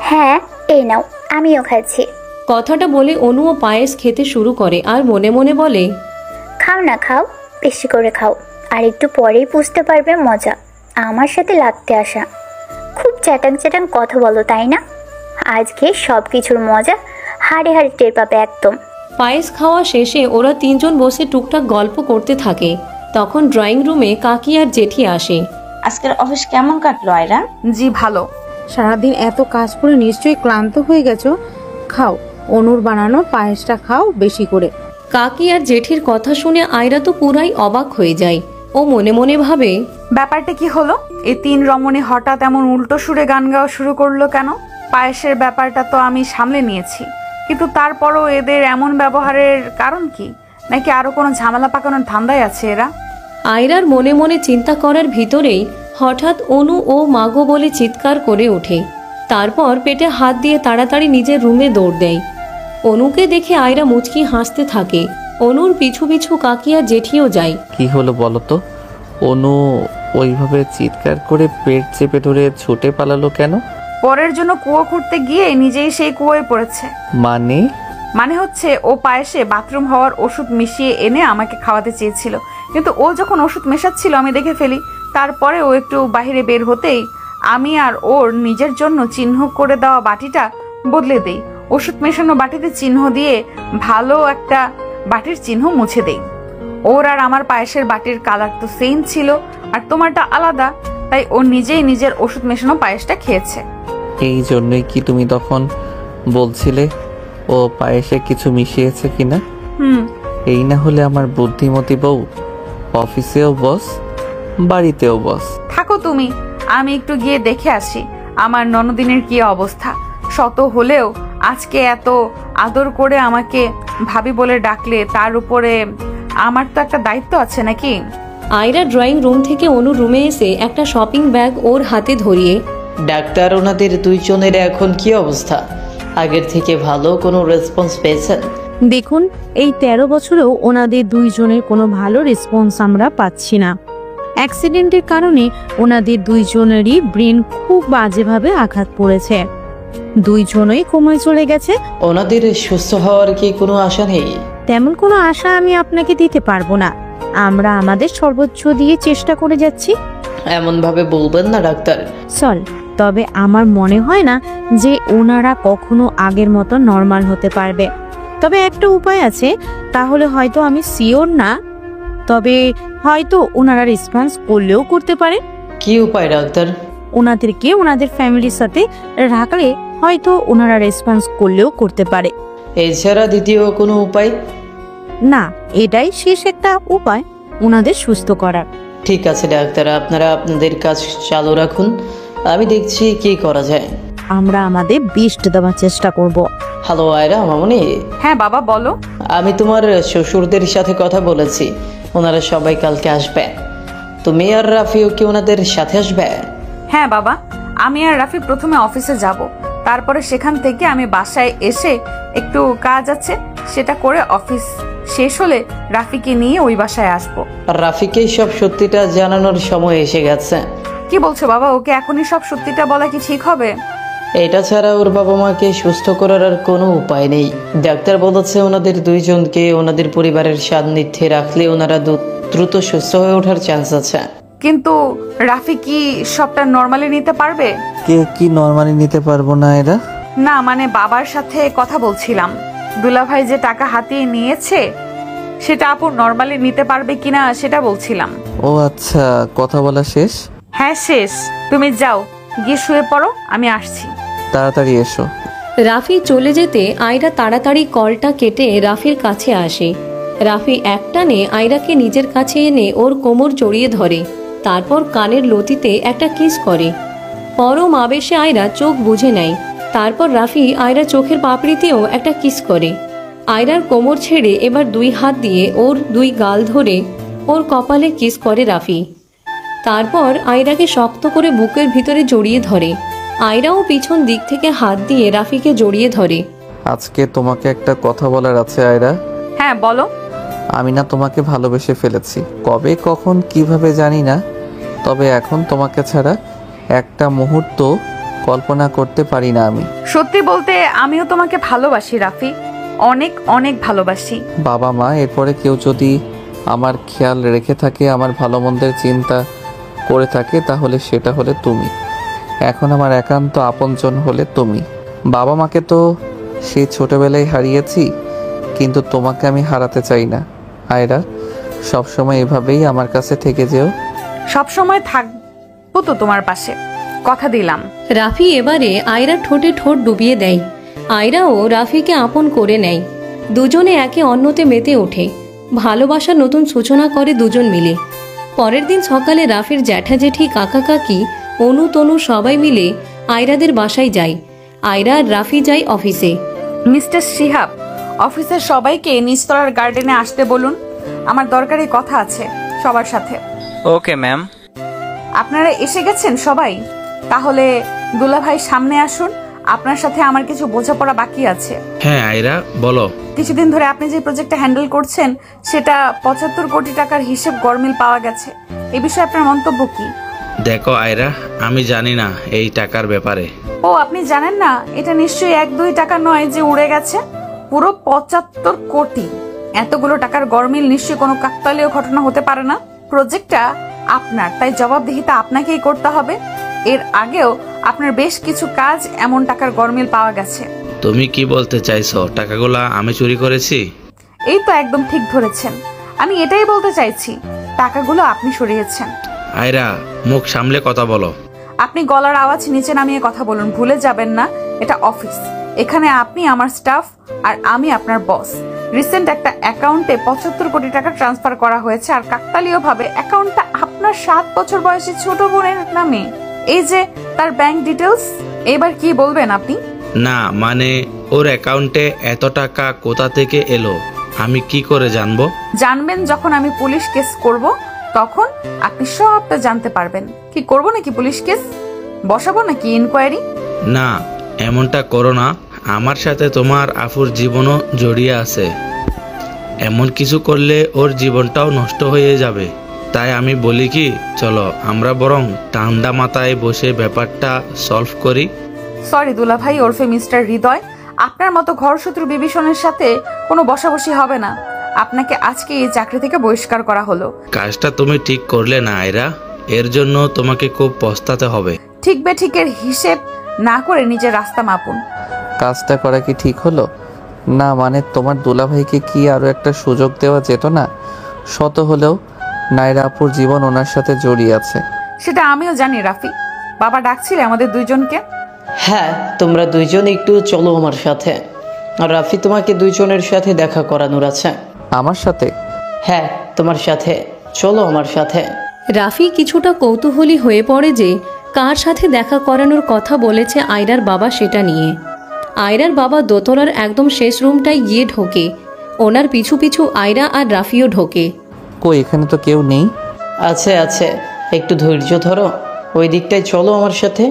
হ্যাঁ এই নাও, আমিও খাচ্ছি। কথাটা বলে অনুও পায়েস খেতে শুরু করে আর মনে মনে বলে, খাও না খাও, বেশি করে খাও, আর একটু পরেই বুঝতে পারবে মজা। আমার সাথে লাগতে আসা, খুব চ্যাটাং কথা বলো তাই না? আজকে সব কিছুর মজা হাড়ে হাড়ে টের পাবে একদম। পায়েস খাওয়া শেষে ওরা 3জন বসে টুকটাক গল্প করতে থাকে। তখন ড্রয়িং রুমে কাকি আর জেঠি আসে। আজকের অফিস কেমন কাটলো আয়রা? জি ভালো। সারাদিন এত কাজ করে নিশ্চয়ই ক্লান্ত হয়ে গেছো, খাও অনুর বানানো পায়েসটা খাও বেশি করে। কাকি আর জেঠির কথা শুনে আয়রা তো পুরাই অবাক হয়ে যায়। ও মনে মনে ভাবে, ব্যাপারটা কি হলো? এই 3 রমণী হঠাৎ এমন উল্টো সুরে গান গাওয়া শুরু করলো কেন? পায়েসের ব্যাপারটা তো আমি সামলে নিয়েছি, কিন্তু তারপরও এদের এমন ব্যবহারের কারণ কি? নাকি আরো কোনো ঝামেলা পাকানোর ধান্দায় আছে এরা? আয়রার মনে মনে চিন্তা করার ভিতরেই হঠাৎ অনু ও মাগো বলে চিৎকার করে ওঠে। তারপর পেটে হাত দিয়ে তাড়াতাড়ি নিজের রুমে দৌড় দেয়। অনুকে দেখে আয়রা মুচকি হাসতে থাকে। অনুর পিছু পিছু কাকি আর জেঠিও যায়। কি হলো বলো তো? অনু ওইভাবে চিৎকার করে পেট চেপে ধরে ছুটে পালালো কেন? পরের জন্য কুয়ো খুঁড়তে গিয়ে নিজেই সেই কুয়োয় পড়েছে। মানে হচ্ছে ও পায়েসে বাথরুম হওয়ার ওষুধ মিশিয়ে এনে আমাকে খাওয়াতে চেয়েছিল, কিন্তু ও যখন ওষুধ মেশাচ্ছিল আমি দেখে ফেলি। তারপরে ও একটু বাইরে বের হতেই আমি আর ওর নিজের জন্য চিহ্ন করে দেওয়া বাটিটা বদলে দেই। ওষুধ মেশানো বাটিতে চিহ্ন দিয়ে ভালো একটা বাটির চিহ্ন মুছে দেই। ওর আর আমার পায়েসের বাটির কালার তো সেম ছিল, আর তোমারটা আলাদা, তাই ও নিজেই নিজের ওষুধ মেশানো পায়েসটা খেয়েছে। এই জন্যই কি তুমি তখন বলছিলে ও পায়েসে কিছু মিশিয়েছে কিনা? এই না হলে আমার বুদ্ধিমতী বউ অফিসেও বস, বাড়িতেও বস। থাকো তুমি, আমি একটু গিয়ে দেখে আসি আমার ননদিনের কি অবস্থা। শত হলেও আজকে এত আদর করে আমাকে ভাবি বলে ডাকলে, তার উপরে আমার তো একটা দায়িত্ব আছে নাকি। আয়রা ড্রয়িং রুম থেকে অনুর রুমে এসে একটা শপিং ব্যাগ ওর হাতে ধরিয়ে, ডাক্তার ওনাদের দুইজনের এখন কি অবস্থা? আগের থেকে ভালো কোনো রেসপন্স পেয়েছেন? দেখুন, এই 13 বছরেও ওনাদের দুইজনের কোনো ভালো রেসপন্স আমরা পাচ্ছি না। অ্যাক্সিডেন্টের কারণে ওনাদের দুইজনেরই ব্রেন খুব বাজেভাবে আঘাত পড়েছে। দুইজনই কোমায় চলে গেছে। ওনাদের সুস্থ হওয়ার কি কোনো আশা নেই? তেমন কোনো আশা আমি আপনাকে দিতে পারবো না। আমরা আমাদের সর্বোচ্চ দিয়ে চেষ্টা করে যাচ্ছি। এমন ভাবে বলবেন না ডাক্তার। তবে আমার মনে হয় না যে ওনারা কখনো আগের মতো নর্মাল হতে পারবে। তবে একটা উপায় আছে, তাহলে হয়তো আমি শিওর না, তবে হয়তো ওনারা রেসপন্স করলেও করতে পারে। কি উপায় ডাক্তার? ওনাদেরকে ওনাদের ফ্যামিলির সাথে রাখলে হয়তো ওনারা রেসপন্স করলেও করতে পারে। এছাড়া দ্বিতীয় কোনো উপায় না, এটাই শেষ একটা উপায় ওনাদের সুস্থ করার। ঠিক আছে ডাক্তার, আপনারা আপনাদের কাজ চালু রাখুন, আমি দেখছি কি করা যায়। আমরা আমাদের বেস্ট দেওয়ার চেষ্টা করব। হ্যালো আয়রা মামনি। হ্যাঁ বাবা বলো। আমি তোমার শ্বশুরদের সাথে কথা বলেছি, ওনারা সবাই কালকে আসবে। তুমি আর রাফিও কি ওনাদের সাথে আসবে? হ্যাঁ বাবা, আমি আর রাফি প্রথমে অফিসে যাব, তারপরে সেখান থেকে আমি বাসায় এসে একটু কাজ আছে সেটা করে অফিস শেষ হলে রাফিকে নিয়ে ওই বাসায় আসবো। রাফিকে সব সত্যিটা জানানোর সময় এসে গেছে। কি বলছো বাবা? ওকে এখনই সব সত্যিটা বলা কি ঠিক হবে? এটা ছাড়া ওর বাবা মাকে সুস্থ করার আর কোনো উপায় নেই। ডাক্তার বলেছে ওনাদের দুইজনকে ওনাদের পরিবারের সান্নিধ্যে রাখলে ওনারা দ্রুত সুস্থ হয়ে ওঠার চান্স আছে। কিন্তু রাফি কি সবটা নরমালি নিতে পারবে? কি নরমালি নিতে পারবো না এরা? না মানে বাবার সাথে কথা বলছিলাম, দুলাভাই যে টাকা হাতিয়ে নিয়েছে সেটা আপু নরমালি নিতে পারবে কিনা সেটা বলছিলাম। ও আচ্ছা, কথা বলা শেষ? হ্যাঁ শেষ। তুমি যাও, গিয়ে শুয়ে পড়ো, আমি আসছি। তাড়াতাড়ি এসো। রাফি চলে যেতে আয়রা তাড়াতাড়ি কলটা কেটে রাফির কাছে আসে। রাফি একটানে আয়রাকে নিজের কাছে এনে ওর কোমর জড়িয়ে ধরে, তারপর কানের লতিতে একটা কিস করে। পরম আবেশে আয়রা চোখ বুঝে নেয়। তারপর রাফি আয়রা চোখের পাপড়িতেও একটা কিস করে। আয়রার কোমর ছেড়ে এবার দুই হাত দিয়ে ওর দুই গাল ধরে ওর কপালে কিস করে রাফি। তারপর আয়রাকে শক্ত করে বুকের ভিতরে জড়িয়ে ধরে। আয়রাও পিছন দিক থেকে হাত দিয়ে রাফিকে জড়িয়ে ধরে। আজকে তোমাকে একটা কথা বলার আছে আয়রা। হ্যাঁ বলো। আমি না তোমাকে ভালোবেসে ফেলেছি, কবে কখন কিভাবে জানি না, তবে এখন তোমাকে ছাড়া একটা মুহূর্ত কল্পনা করতে পারি না আমি। সত্যি বলতে আমিও তোমাকে ভালোবাসি রাফি, অনেক অনেক ভালোবাসি। বাবা মা এরপরে কেউ যদি আমার খেয়াল রেখে থাকে, আমার ভালো মন্দের চিন্তা করে থাকে, তাহলে সেটা হলে তুমি। এখন আমার একান্ত আপনজন হলে তুমি। বাবা মাকে তো সেই ছোটবেলায় হারিয়েছি, কিন্তু তোমাকে আমি হারাতে চাই না আয়রা। সবসময় এভাবেই আমার কাছে থেকে যেও। সবসময় থাকবো তো তোমার পাশে, কথা দিলাম। রাফি এবারে আয়রার ঠোঁটে ঠোঁট ডুবিয়ে দেয়। আয়রাও রাফিকে আপন করে নেয়। দুজনে একে অন্যতে মেতে ওঠে, ভালোবাসার নতুন সূচনা করে দুজন মিলে। পরের দিন সকালে রাফির জ্যাঠা জেঠি কাকা কাকি অনু তনু সবাই মিলে আয়রাদের বাসায় যায়। আয়রা আর রাফি যায় অফিসে। মিস্টার শিহাব, অফিসের সবাইকে নিচতলার গার্ডেনে আসতে বলুন, আমার দরকারি কথা আছে সবার সাথে। Okay ma'am. আপনারা এসে গেছেন সবাই? তাহলে দুলাভাই সামনে আসুন, আপনার সাথে আমার কিছু বোঝাপড়া বাকি আছে। হ্যাঁ আয়রা, বলো। কিছুদিন ধরে আপনি যে প্রজেক্টটা হ্যান্ডেল করছেন সেটা 75 কোটি টাকার হিসেব গরমিল পাওয়া গেছে। এই বিষয়ে আপনার মন্তব্য কি? দেখো আয়রা, আমি জানি না এই টাকার ব্যাপারে। ও, আপনি জানেন না? এটা নিশ্চয়ই 1-2 টাকা নয় যে উড়ে গেছে, পুরো 75 কোটি। এতগুলো টাকার গরমিল নিশ্চয়ই কোনো কাকতালীয় ঘটনা হতে পারে না। প্রজেক্টটা আপনার, তাই জবাবদিহিতা আপনাকেই করতে হবে। এর আগেও আপনার বেশ কিছু কাজ এমন টাকার গরমিল পাওয়া গেছে। তুমি কি বলতে চাইছো? টাকাগুলা আমি চুরি করেছি? এই তো একদম ঠিক ধরেছেন। আমি এটাই বলতে চাইছি, টাকাগুলো আপনি সরিয়েছেন। আয়রা, মুখ সামলে কথা বলো। আপনি গলার আওয়াজ নিচে নামিয়ে কথা বলুন, ভুলে যাবেন না এটা অফিস। এখানে আপনি আমার স্টাফ আর আমি আপনার বস। রিসেন্ট একটা অ্যাকাউন্টে 75 কোটি টাকা ট্রান্সফার করা হয়েছে, আর কাকতালীয় ভাবে অ্যাকাউন্টটা আপনার 7 বছর বয়সী ছোট বোনের নামে। এই যে তার ব্যাংক ডিটেলস। এবার কি বলবেন আপনি? না মানে, ওর অ্যাকাউন্টে এত টাকা কোথা থেকে এলো আমি কি করে জানবো? জানবেন যখন আমি পুলিশ কেস করব, তখন আপনি সবটা জানতে পারবেন। কি করব নাকি পুলিশ কেস বসাবো নাকি ইনকোয়ারি? না, এমনটা করো না। আমার সাথে তোমার আফুর জীবনও জড়িয়ে আছে। এমন কিছু করলে ওর জীবনটাও নষ্ট হয়ে যাবে। তাই আমি বলি কি, চলো আমরা বরং ঠান্ডা মাথায় বসে ব্যাপারটা সলভ করি। সরি দুলাভাই ওরফে মিস্টার হৃদয়, আপনার মতো ঘরশত্রু বিভীষণের সাথে কোনো বসাবসি হবে না। আপনাকে আজকে এই চাকরি থেকে বহিষ্কার করা হলো। কাজটা তুমি ঠিক করলে না আয়রা, এর জন্য তোমাকে খুব পস্তাতে হবে। ঠিক বেঠিকের হিসেব না করে নিজের রাস্তা মাপুন। কাজটা করা কি ঠিক হলো না? মানে তোমার দুলাভাইকে কি আরও একটা সুযোগ দেওয়া যেত না? শত হলেও নাইরা আপুর জীবন ওনার সাথে জড়িয়ে আছে। সেটা আমিও জানি রাফি। বাবা ডাকছিলে আমাদের দুইজনকে। হ্যাঁ, তোমরা দুইজন একটু চলো আমার সাথে। আর রাফি, তোমাকে দুইজনের সাথে দেখা করানোর আছে। আমার সাথে? হ্যাঁ, তোমার সাথে। চলো আমার সাথে। রাফি কিছুটা কৌতূহলী হয়ে পড়ে যে কার সাথে দেখা করানোর কথা বলেছে আয়রার বাবা সেটা নিয়ে। আয়রার বাবা দোতলার একদম শেষ রুমটায় গিয়ে ঢোকে। ওনার পিছু পিছু আয়রা আর রাফিও ঢোকে। কই, এখানে তো কেউ নেই। আছে আছে, একটু ধৈর্য ধরো। ওই দিকটায় চলো আমার সাথে।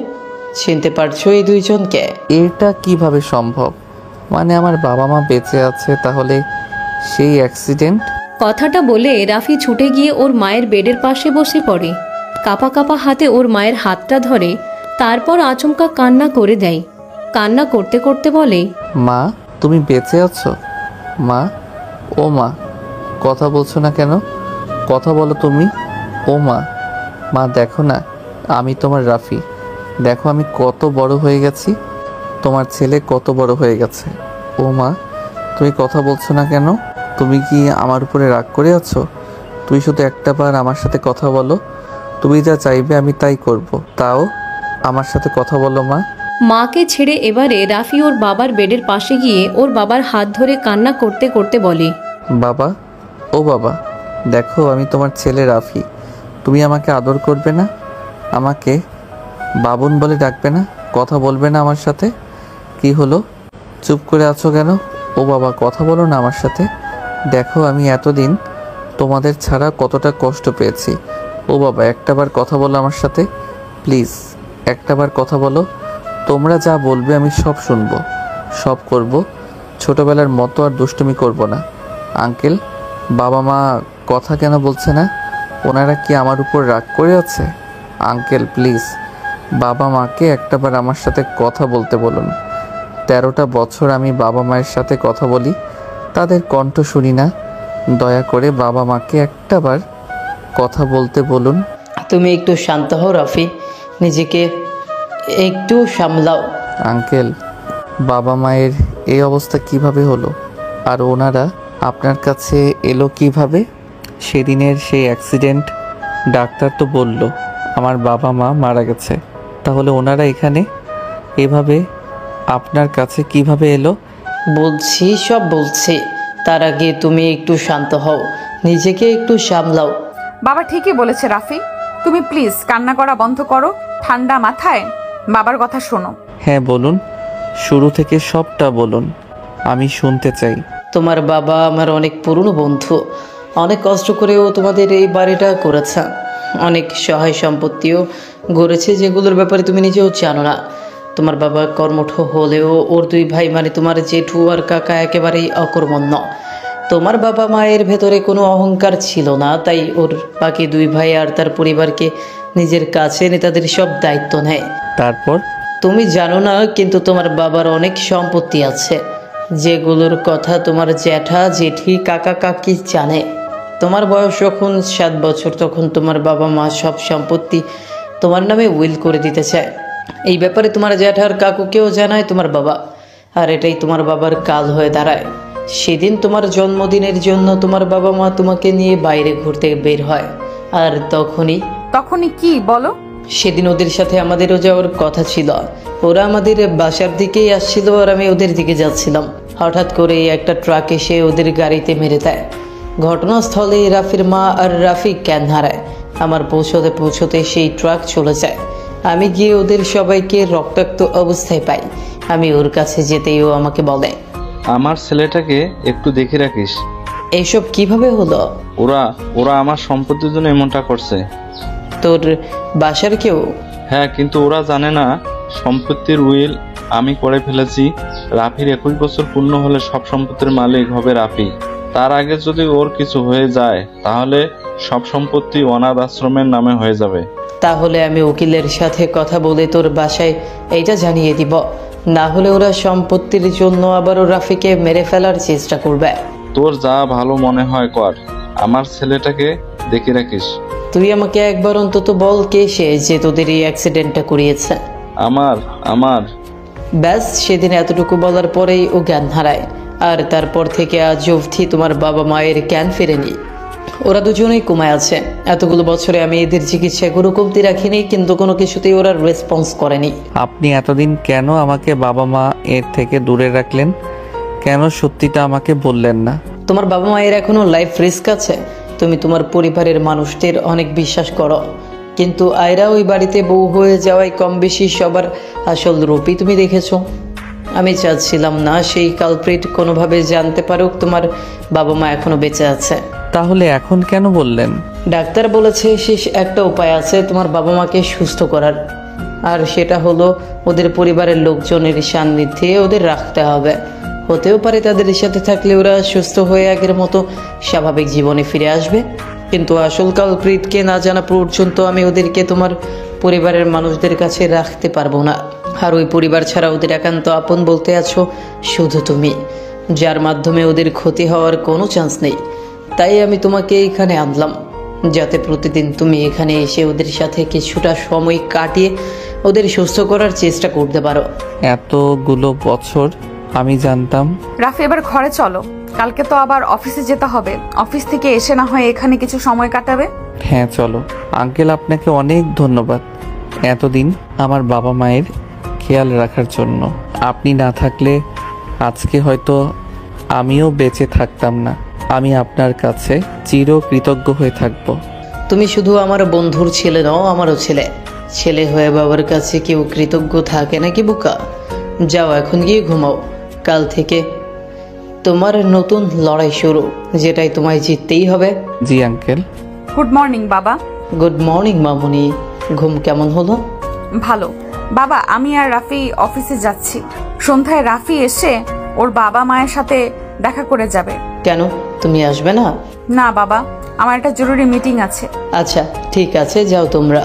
চিনতে পারছো এই দুইজনকে? এটা কিভাবে সম্ভব? মানে আমার বাবা মা বেঁচে আছে, তাহলে সেই অ্যাক্সিডেন্ট? কথাটা বলে রাফি ছুটে গিয়ে ওর মায়ের বেডের পাশে বসে পড়ে। কাপা কাপা হাতে ওর মায়ের হাতটা ধরে, তারপর আচমকা কান্না করে দেয়। কান্না করতে করতে বলে, মা তুমি বেঁচে আছো? মা, ও মা, কথা বলছো না কেন? কথা বলো তুমি। ও মা, মা দেখো না, আমি তোমার রাফি। দেখো আমি কত বড় হয়ে গেছি, তোমার ছেলে কত বড় হয়ে গেছে। ও মা, তুমি কথা বলছো না কেন? তুমি কি আমার উপরে রাগ করে আছো? তুই শুধু একটা বার আমার সাথে কথা বলো। তুমি যা চাইবে আমি তাই করব। তাও আমার সাথে কথা বলো মা। মাকে ছেড়ে এবারে রাফি ওর বাবার বেডের পাশে গিয়ে ওর বাবার হাত ধরে কান্না করতে করতে বলে, বাবা, ও বাবা, দেখো আমি তোমার ছেলে রাফি। তুমি আমাকে আদর করবে না? আমাকে বাবুন বলে ডাকবে না? কথা বলবে না আমার সাথে? কি হলো, চুপ করে আছো কেন? ও বাবা, কথা বলো না আমার সাথে। দেখো আমি এতদিন তোমাদের ছাড়া কতটা কষ্ট পেয়েছি। ও বাবা, একটাবার কথা বলো আমার সাথে, প্লিজ একটাবার কথা বলো। তোমরা যা বলবে আমি সব শুনবো, সব করব। ছোটবেলার মতো আর দুষ্টুমি করব না। আঙ্কেল, বাবা মা কথা কেন বলছে না? ওনারা কি আমার উপর রাগ করে আছে? আঙ্কেল প্লিজ বাবা মাকে একটাবার আমার সাথে কথা বলতে বলুন। 13টা বছর আমি বাবা মায়ের সাথে কথা বলি, তাদের কণ্ঠ শুনি না। দয়া করে বাবা মাকে একটাবার কথা বলতে বলুন। তুমি একটু শান্ত হও রাফি, নিজেকে একটু সামলাও। আঙ্কেল, বাবা মায়ের এই অবস্থা কিভাবে হলো? আর ওনারা আপনার কাছে এলো কিভাবে? সেদিনের সেই অ্যাক্সিডেন্ট, ডাক্তার তো বলল আমার বাবা মা মারা গেছে। তাহলে ওনারা এখানে এভাবে আপনার কাছে কিভাবে এলো? বলছি, সব বলছি। তার আগে তুমি একটু শান্ত হও, নিজেকে একটু সামলাও। বাবা ঠিকই বলেছে রাফি, তুমি প্লিজ কান্না করা বন্ধ করো। ঠান্ডা মাথায় বাবার কথা শোনো। হ্যাঁ বলুন, শুরু থেকে সবটা বলুন, আমি শুনতে চাই। তোমার বাবা আমার অনেক পুরনো বন্ধু। অনেক কষ্ট করেও তোমাদের এই বাড়িটা করেছে। অনেক সহায় সম্পত্তিও গড়েছে, যেগুলোর ব্যাপারে তুমি নিজেও জানো না। তোমার বাবা কর্মঠ হলেও ওর দুই ভাই মানে তোমার জেঠু আর কাকা একেবারেই অকর্মণ্য। তোমার বাবা মায়ের ভেতরে কোনো অহংকার ছিল না, তাই ওর বাকি দুই ভাই আর তার পরিবারকে নিজের কাছে এনে তাদের সব দায়িত্ব নেয়। তারপর? তুমি জানো না, কিন্তু তোমার বাবার অনেক সম্পত্তি আছে, যেগুলোর কথা তোমার জ্যাঠা জেঠি কাকা কাকি জানে। তোমার বয়স যখন 7 বছর, তখন তোমার বাবা মা সব সম্পত্তি তোমার নামে উইল করে দিতে চায়। এই ব্যাপারে তোমার জ্যাঠার কাকুকেও জানায় তোমার বাবা, আর এটাই তোমার বাবার কাল হয়ে দাঁড়ায়। সেদিন তোমার জন্মদিনের জন্য তোমার বাবা মা তোমাকে নিয়ে বাইরে ঘুরতে বের হয়, আর তখনই কি বলো? সেদিন ওদের সাথে আমাদেরও যাওয়ার কথা ছিল। ওরা আমাদের বাসার দিকেই আসছিল আর আমি ওদের দিকে যাচ্ছিলাম। হঠাৎ করে একটা ট্রাক এসে ওদের গাড়িতে মেরে দেয়। ঘটনাস্থলে রাফির মা আর রাফি জ্ঞান হারায়। আমার পৌঁছতে সেই ট্রাক চলে যায়। আমি গিয়ে ওদের সবাইকে রক্তাক্ত অবস্থায় পাই। আমি ওর কাছে যেতেই ও আমাকে বলে, আমার ছেলেটাকে একটু দেখে রাখিস। এইসব কিভাবে হলো? ওরা আমার সম্পত্তির জন্য এমনটা করছে। তোর বাসার কেউ? হ্যাঁ, কিন্তু ওরা জানে না সম্পত্তির উইল আমি করে ফেলেছি। রাফির 21 বছর পূর্ণ হলে সব সম্পত্তির মালিক হবে রাফি। তার আগে যদি ওর কিছু হয়ে যায় তাহলে সব সম্পত্তি অনাথ আশ্রমের নামে হয়ে যাবে। তাহলে আমি উকিলের সাথে কথা বলে তোর বাসায় এইটা জানিয়ে দিব, না হলে ওরা সম্পত্তির জন্য আবারও রাফিকে মেরে ফেলার চেষ্টা করবে। তোর যা ভালো মনে হয় কর, আমার ছেলেটাকে দেখে রাখিস। তুই আমাকে একবার অন্তত বল, কে সে যে তোদের এই অ্যাক্সিডেন্টটা করিয়েছে? আমার ব্যাস, সেদিন এতটুকু বলার পরেই ও জ্ঞান হারায়। আর তারপর থেকে আজ অবধি তোমার বাবা মায়ের জ্ঞান ফেরেনি। ওরা দুজনেই কোমায় আছে। এতগুলো বছরে আমি এদের চিকিৎসায় কোনো কমতি রাখিনি, কিন্তু কোনো কিছুতেই ওরা রেসপন্স করেনি। আপনি এতদিন কেন আমাকে বাবা মা এর থেকে দূরে রাখলেন? কেন সত্যিটা আমাকে বললেন না? তোমার বাবা মায়ের এখনো লাইফ রিস্ক আছে। তুমি তোমার পরিবারের মানুষদের অনেক বিশ্বাস করো, কিন্তু আয়রা ওই বাড়িতে বউ হয়ে যাওয়ায় কম বেশি সবার আসল রূপই তুমি দেখেছো। আমি চাচ্ছিলাম না সেই কালপ্রিট কোনোভাবে জানতে পারুক তোমার বাবা মা এখনো বেঁচে আছে। তাহলে এখন কেন বললেন? ডাক্তার বলেছে শেষ একটা উপায় আছে তোমার বাবা মাকে সুস্থ করার, আর সেটা হলো ওদের পরিবারের লোকজনের সান্নিধ্যে ওদের রাখতে হবে। হতেও পারে তাদের সাথে থাকলে ওরা সুস্থ হয়ে আগের মতো স্বাভাবিক জীবনে ফিরে আসবে, কিন্তু আসল কালপ্রিটকে না জানা পর্যন্ত আমি ওদেরকে তোমার পরিবারের মানুষদের কাছে রাখতে পারবো না। আর ওই পরিবার ছাড়া ওদের একান্ত আপন বলতে আছো শুধু তুমি, যার মাধ্যমে ওদের ক্ষতি হওয়ার কোনো চান্স নেই। তাই আমি তোমাকে এখানে আনলাম, যাতে প্রতিদিন তুমি এখানে এসে ওদের সাথে কিছুটা সময় কাটিয়ে ওদের সুস্থ করার চেষ্টা করতে পারো। এতগুলো বছর আমি জানতাম। রাফি, এবার ঘরে চলো, কালকে তো আবার অফিসে যেতে হবে। অফিস থেকে এসে না হয় এখানে কিছু সময় কাটাবে। হ্যাঁ চলো। আঙ্কেল, আপনাকে অনেক ধন্যবাদ এতদিন আমার বাবা মায়ের খেয়াল রাখার জন্য। আপনি না থাকলে আজকে হয়তো আমিও বেঁচে থাকতাম না। আমি আপনার কাছে চিরকৃতজ্ঞ হয়ে থাকব। তুমি শুধু আমার বন্ধুর ছেলে নও, আমারও ছেলে। ছেলে হয়ে বাবার কাছে কেউ কৃতজ্ঞ থাকে নাকি বোকা? যাও এখন গিয়ে ঘুমাও। কাল থেকে তোমার নতুন লড়াই শুরু, যেটাই তোমায় জিততেই হবে। জি আঙ্কেল। গুড মর্নিং বাবা। গুড মর্নিং মামুনি। ঘুম কেমন হলো? ভালো বাবা। আমি আর রাফি অফিসে যাচ্ছি। সন্ধ্যায় রাফি এসে ওর বাবা মায়ের সাথে দেখা করে যাবে। কেন, তুমি আসবে না? না বাবা, আমার একটা জরুরি মিটিং আছে। আচ্ছা ঠিক আছে, যাও তোমরা।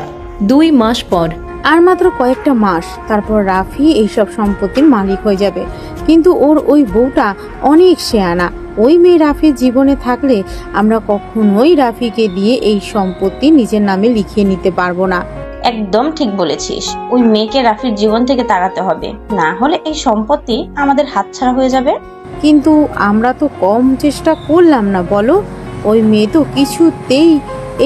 2 মাস পর। আর মাত্র কয়েকটা মাস, তারপর রাফি এইসব সম্পত্তির মালিক হয়ে যাবে। কিন্তু ওর ওই বউটা অনেক শেয়ানা। ওই মেয়ে রাফির জীবনে থাকলে আমরা কখনোই রাফিকে দিয়ে এই সম্পত্তি নিজের নামে লিখিয়ে নিতে পারবো না। একদম ঠিক বলেছিস। ওই মেয়েকে রাফির জীবন থেকে তাড়াতে হবে, না হলে এই সম্পত্তি আমাদের হাতছাড়া হয়ে যাবে। কিন্তু আমরা তো কম চেষ্টা করলাম না বলো? ওই মেয়ে তো কিছুতেই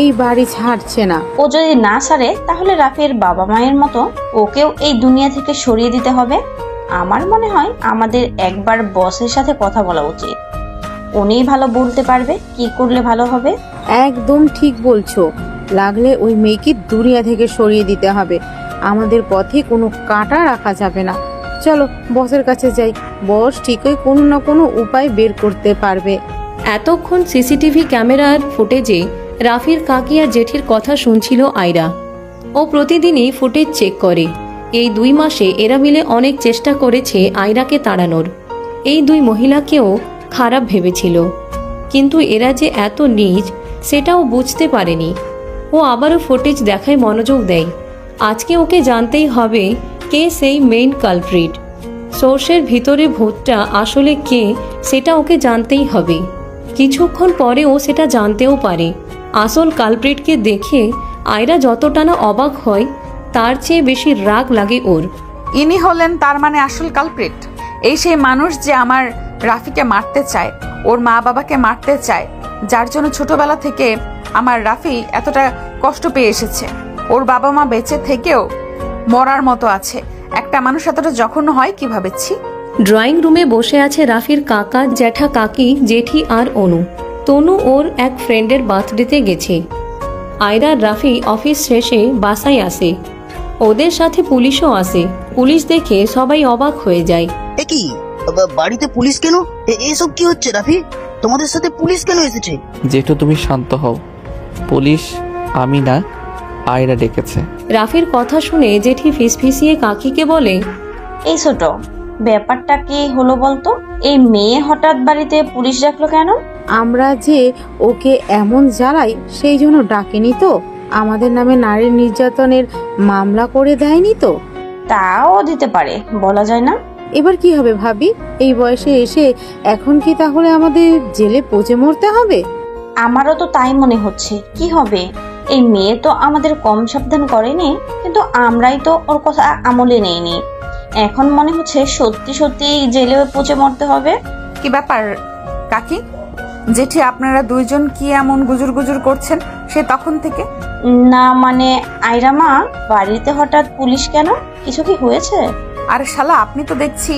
এই বাড়ি ছাড়ছে না। ও যদি না ছাড়ে তাহলে রাফির বাবা মায়ের মতো ওকেও এই দুনিয়া থেকে সরিয়ে দিতে হবে। আমার মনে হয় আমাদের একবার বসের সাথে কথা বলা উচিত। উনিই ভালো বলতে পারবে কি করলে ভালো হবে। একদম ঠিক বলছো। লাগলে ওই মেয়েকে দুনিয়া থেকে সরিয়ে দিতে হবে। আমাদের পথে কোনো কাঁটা রাখা যাবে না। চলো বসের কাছে যাই, বস ঠিকই কোনো না কোনো উপায় বের করতে পারবে। এতক্ষণ সিসিটিভি ক্যামেরার ফুটেজে রাফির কাকি আর জেঠির কথা শুনছিল আয়রা। ও প্রতিদিনই ফুটেজ চেক করে। এই 2 মাসে এরা মিলে অনেক চেষ্টা করেছে আয়রাকে তাড়ানোর। এই 2 মহিলাকেও খারাপ ভেবেছিল, কিন্তু এরা যে এত নীচ সেটাও বুঝতে পারেনি। ও আবারও ফুটেজ দেখায় মনোযোগ দেয়। আজকে ওকে জানতেই হবে কে সেই মেইন কালপ্রিট। সোর্সের ভিতরে ভূতটা আসলে কে সেটা ওকে জানতেই হবে। কিছুক্ষণ পরে ও সেটা জানতেও পারে। আসল কালপ্রিটকে দেখে আয়রা যতটা না অবাক হয় তার চেয়ে বেশি রাগ লাগে ওর। ইনি হলেন তার মানে আসল কালপ্রিট। এই সেই মানুষ যে আমার রাফিকে মারতে চায়, ওর মা বাবাকে মারতে চায়, যার জন্য ছোটবেলা থেকে আমার রাফি এতটা কষ্ট পেয়ে এসেছে। ওর বাবা মা বেঁচে থেকেও মরার মতো আছে। একটা মানুষ এতটা জঘন্য হয় কিভাবে? ছি। ড্রয়িং রুমে বসে আছে রাফির কাকা, জ্যাঠা, কাকি, জেঠি আর অনু। তনু ওর এক ফ্রেন্ডের বার্থডেতে গেছে। আয়রা রাফি অফিস শেষে বাসায় আসে। ওদের সাথে পুলিশও আসে। পুলিশ দেখে সবাই অবাক হয়ে যায়। কি বাড়িতে পুলিশ কেন? এসব কি হচ্ছে রাফি? তোমাদের সাথে পুলিশ কেন এসেছে? জেঠু তুমি শান্ত হও, পুলিশ আমি না, আয়রা ডেকেছে। রাফির কথা শুনে জেঠি ফিসফিসিয়ে কাকিকে বলে, এই ছোট, ব্যাপারটা কি হলো বলতো? এই মেয়ে হঠাৎ বাড়িতে পুলিশ ডাকলো কেন? আমরা যে ওকে এমন জ্বালাই সেই জন্য ডাকেনি তো? আমাদের নামে নারী নির্যাতনের মামলা করে দেয়নি তো? তাও দিতে পারে, বলা যায় না। এবার কি হবে ভাবি? এই বয়সে এসে এখন কি তাহলে আমাদের জেলে পচে মরতে হবে? আমারও তো তাই মনে হচ্ছে। কি হবে? এই মেয়ে তো আমাদের কম সাবধান করেনি, কিন্তু আমরাই তো ওর কথা আমলে নেইনি। এখন মনে হচ্ছে সত্যি সত্যি জেলে পচে মরতে হবে। কি ব্যাপার কাকি, জেঠি, আপনারা দুইজন কি এমন গুজুর গুজুর করছেন সে তখন থেকে? না মানে আয়রা মা, বাড়িতে হঠাৎ পুলিশ কেন? কিছু কি হয়েছে? আরে শালা, আপনি তো দেখছি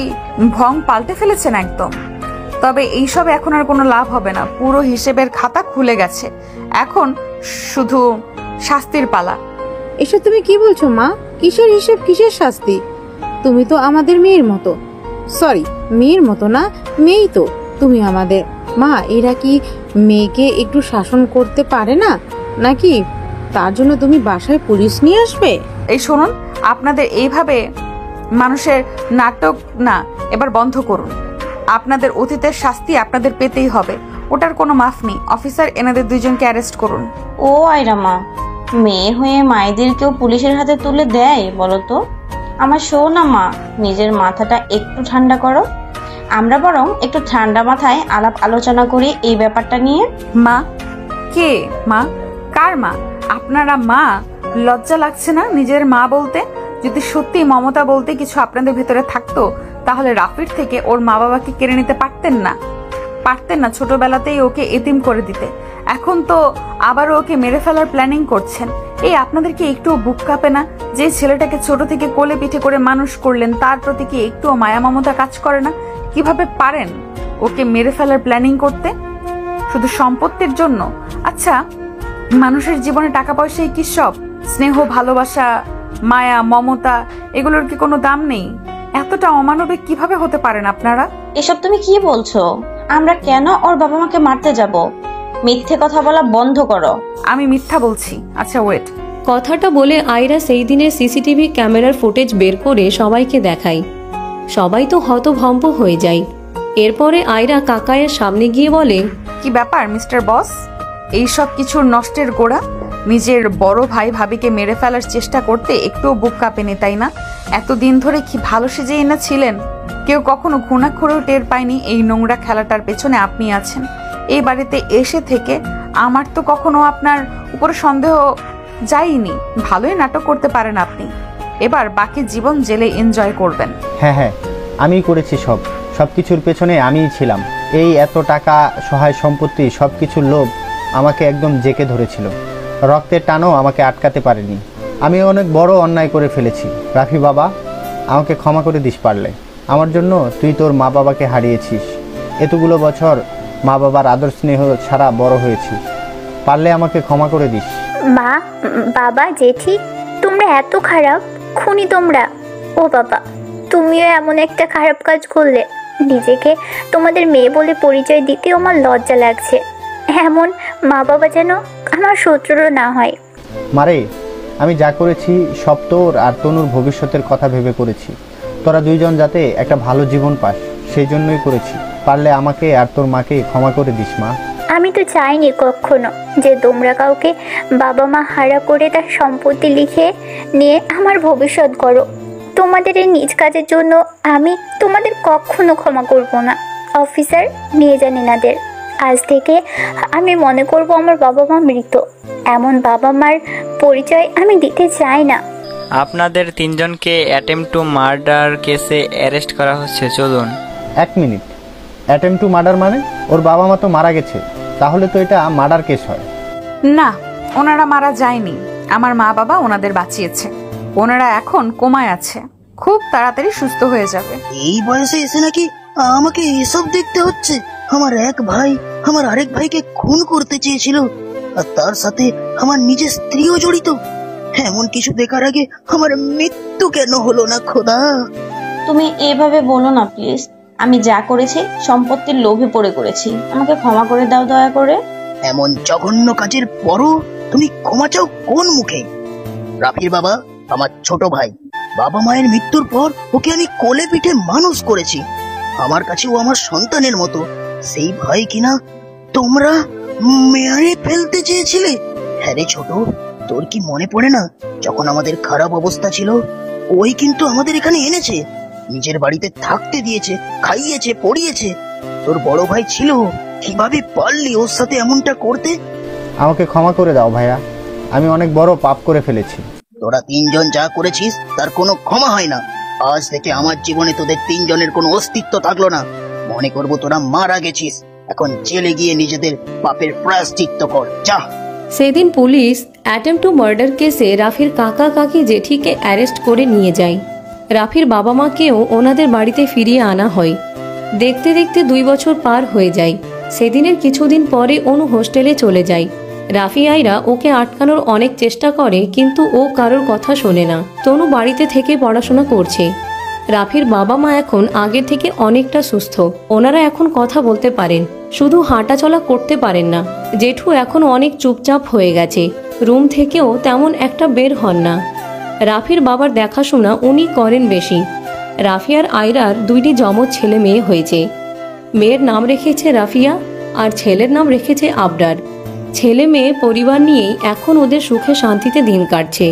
ভং পাল্টে ফেলেছেন একদম। তবে এইসব এখন আর কোনো লাভ হবে না। পুরো হিসেবের খাতা খুলে গেছে। এখন শুধু শাস্তির পালা। এসব তুমি কি বলছো মা? কিসের হিসেব, কিসের শাস্তি? তুমি তো আমাদের মেয়ের মতো। সরি, মেয়ের মতো না, মেয়েই তো তুমি আমাদের মা। এরা কি মেয়েকে একটু শাসন করতে পারে না নাকি? তার জন্য তুমি বাসায় পুলিশ নিয়ে আসবে? এই শুনুন, আপনাদের এইভাবে মানুষের নাটক না এবার বন্ধ করুন। আপনাদের অতীতের শাস্তি আপনাদের পেতেই হবে, ওটার কোনো মাফ নেই। অফিসার, এনাদের দুইজনকে অ্যারেস্ট করুন। ও আয়রা মা, মেয়ে হয়ে মায়েদের কেউ পুলিশের হাতে তুলে দেয় বলো তো? আমার শো না মা, নিজের মাথাটা একটু ঠান্ডা করো। আমরা বরং একটু ঠান্ডা মাথায় আলাপ আলোচনা করি এই ব্যাপারটা নিয়ে। মা? কে মা? কার মা? আপনারা মা? লজ্জা লাগছে না নিজের মা বলতে? যদি সত্যি মমতা বলতে কিছু আপনাদের ভেতরে থাকতো তাহলে রাফির থেকে ওর মা বাবাকে কেড়ে নিতে পারতেন না? পারতেন না ছোটবেলাতেই ওকে এতিম করে দিতে? এখন তো আবারও ওকে মেরে ফেলার প্ল্যানিং করছেন। এই আপনাদের কি একটু বুক কাঁপে না? যে ছেলেটাকে ছোট থেকে কোলে পিঠে করে মানুষ করলেন তার প্রতি কি একটুও মায়া মমতা কাজ করে না? কিভাবে পারেন ওকে মেরে ফেলার প্ল্যানিং করতে? শুধু সম্পত্তির জন্য? আচ্ছা, মানুষের জীবনে টাকা পয়সাই কি সব? স্নেহ, ভালোবাসা, মায়া, মমতা, এগুলোর কি কোনো দাম নেই? এতটা অমানবিক কিভাবে হতে পারেন আপনারা? এসব তুমি কি বলছো? আমরা কেন ওর বাবা মাকে মারতে যাব? মিথ্যে কথা বলা বন্ধ করো। আমি মিথ্যা বলছি? আচ্ছা ওয়েট। কথাটা বলে আয়রা সেই দিনের সিসিটিভি ক্যামেরার ফুটেজ বের করে সবাইকে দেখায়। সবাই তো হতভম্ব হয়ে যায়। এরপরে আয়রা কাকায়ের সামনে গিয়ে বলে, কি ব্যাপার মিস্টার বস? এই সব কিছুর নষ্টের গোড়া নিজের বড় ভাই ভাবিকে মেরে ফেলার চেষ্টা করতে একটুও বুক কাঁপেনি, তাই না? এতদিন ধরে কি ভালো সেজে এনেছিলেন? কেউ কখনো ঘুণাক্ষরেও টের পায়নি এই নোংরা খেলাটার পেছনে আপনি আছেন। এই বাড়িতে এসে থেকে আমার তো কখনো আপনার উপরে সন্দেহ যায়নি। ভালোই নাটক করতে পারেন আপনি। এবার বাকি জীবন জেলে এনজয় করবেন। হ্যাঁ, আমি করেছি সব কিছুর পেছনে আমিই ছিলাম। এই এত টাকা, সহায় সম্পত্তি, সব কিছুর লোভ আমাকে একদম জেকে ধরেছিল। রক্তের টানও আমাকে আটকাতে পারেনি। আমি অনেক বড় অন্যায় করে ফেলেছি। রাফি বাবা, আমাকে ক্ষমা করে দিস পারলে। আমার জন্য তুই তোর মা বাবাকে হারিয়েছিস। এতগুলো বছর মা বাবার আদর স্নেহ ছাড়া বড় হয়েছি। পারলে আমাকে ক্ষমা করে দিস। মা, বাবা, জেঠি, তোমরা এত খারাপ খুনি তোমরা। ও বাবা, তুমিও এমন একটা খারাপ কাজ করলে। নিজেকে তোমাদের মেয়ে বলে পরিচয় দিতে আমার লজ্জা লাগছে। এমন মা বাবা যেন আমার শত্রুরও না হয়। মারে, আমি যা করেছি সব তোর আর তনুর ভবিষ্যতের কথা ভেবে করেছি। তোরা দুইজন যাতে একটা ভালো জীবন পাস সেই জন্যই করেছি। পারলে আমাকে আর তোর মাকে ক্ষমা করে দিস মা। আমি তো চাইনি কখনো যে তোমরা কাউকে বাবা মা হারা করে তার সম্পত্তি লিখে নিয়ে আমার ভবিষ্যৎ করো। তোমাদের এই নিজ কাজের জন্য আমি তোমাদের কখনো ক্ষমা করব না। অফিসার, নিয়ে যান এনাদের। আজ থেকে আমি মনে করব আমার বাবা মা মৃত। এমন বাবা মার পরিচয় আমি দিতে চাই না। আপনাদের তিনজনকে অ্যাটেম্প টু মার্ডার কেসে অ্যারেস্ট করা হচ্ছে। চলুন। 1 মিনিট, অ্যাটেম্প টু মার্ডার মানে? ওর বাবা মা তো মারা গেছে, তাহলে তো এটা মার্ডার কেস হয় না। ওনারা মারা যায়নি, আমার মা বাবা ওনাদের বাঁচিয়েছে। ওনারা এখন কোমায় আছে, খুব তাড়াতাড়ি সুস্থ হয়ে যাবে। এই বয়সে এসে নাকি আমাকে এসব দেখতে হচ্ছে? আমার এক ভাই আমার আরেক ভাইকে খুন করতে চেয়েছিল, আর তার সাথে আমার নিজের স্ত্রীও জড়িত। এমন কিছু দেখার আগে আমার মৃত্যু কেন হলো না খোদা? তুমি এভাবে বলো না প্লিজ। আমি যা করেছি সম্পত্তির লোভে পড়ে করেছি, আমাকে ক্ষমা করে দাও দয়া করে। এমন জঘন্য কাজের পরও তুমি ক্ষমা চাও কোন মুখে? রাফির বাবা আমার ছোট ভাই। বাবা মায়ের মৃত্যুর পর ওকে আমি কোলে পিঠে মানুষ করেছি। আমার কাছে ও আমার সন্তানের মতো। সেই ভাই কিনা তোমরা মেরে ফেলতে চেয়েছিলে। হ্যাঁ রে ছোট, তোর কি মনে পড়ে না যখন আমাদের খারাপ অবস্থা ছিল ওই কিন্তু আমাদের এখানে এনেছে, নিজের বাড়িতে থাকতে দিয়েছে, খাইয়েছে, পড়িয়েছে। তোর বড় ভাই ছিল, কিভাবে পারলি ওর সাথে এমনটা করতে? আমাকে ক্ষমা করে দাও ভাইয়া, আমি অনেক বড় পাপ করে ফেলেছি। তোরা তিনজন যা করেছিস তার কোনো ক্ষমা হয় না। আজ থেকে আমার জীবনে তোদের তিনজনের কোনো অস্তিত্ব থাকলো না। মনে করবো তোরা মারা গেছিস। এখন জেলে গিয়ে নিজেদের পাপের প্রায়শ্চিত্ত কর, যা। সেদিন পুলিশ অ্যাটেম্প টু মার্ডার কেসে রাফির কাকা কাকি জেঠিকে অ্যারেস্ট করে নিয়ে যায়। রাফির বাবা মাকেও ওনাদের বাড়িতে ফিরিয়ে আনা হয়। দেখতে দেখতে 2 বছর পার হয়ে যায়। সেদিনের কিছুদিন পরে অনু হোস্টেলে চলে যায়। রাফি আয়রা ওকে আটকানোর অনেক চেষ্টা করে, কিন্তু ও কারোর কথা শোনে না। তনু বাড়িতে থেকে পড়াশোনা করছে। রাফির বাবা মা এখন আগের থেকে অনেকটা সুস্থ। ওনারা এখন কথা বলতে পারেন, শুধু হাঁটাচলা করতে পারেন না। জেঠু এখন অনেক চুপচাপ হয়ে গেছে, রুম থেকেও তেমন একটা বের হন না। রাফির বাবার দেখাশোনা উনি করেন বেশি। রাফি আর আয়রার 2টি যমজ ছেলে মেয়ে হয়েছে। মেয়ের নাম রেখেছে রাফিয়া আর ছেলের নাম রেখেছে আবরার। ছেলে মেয়ে পরিবার নিয়েই এখন ওদের সুখে শান্তিতে দিন কাটছে।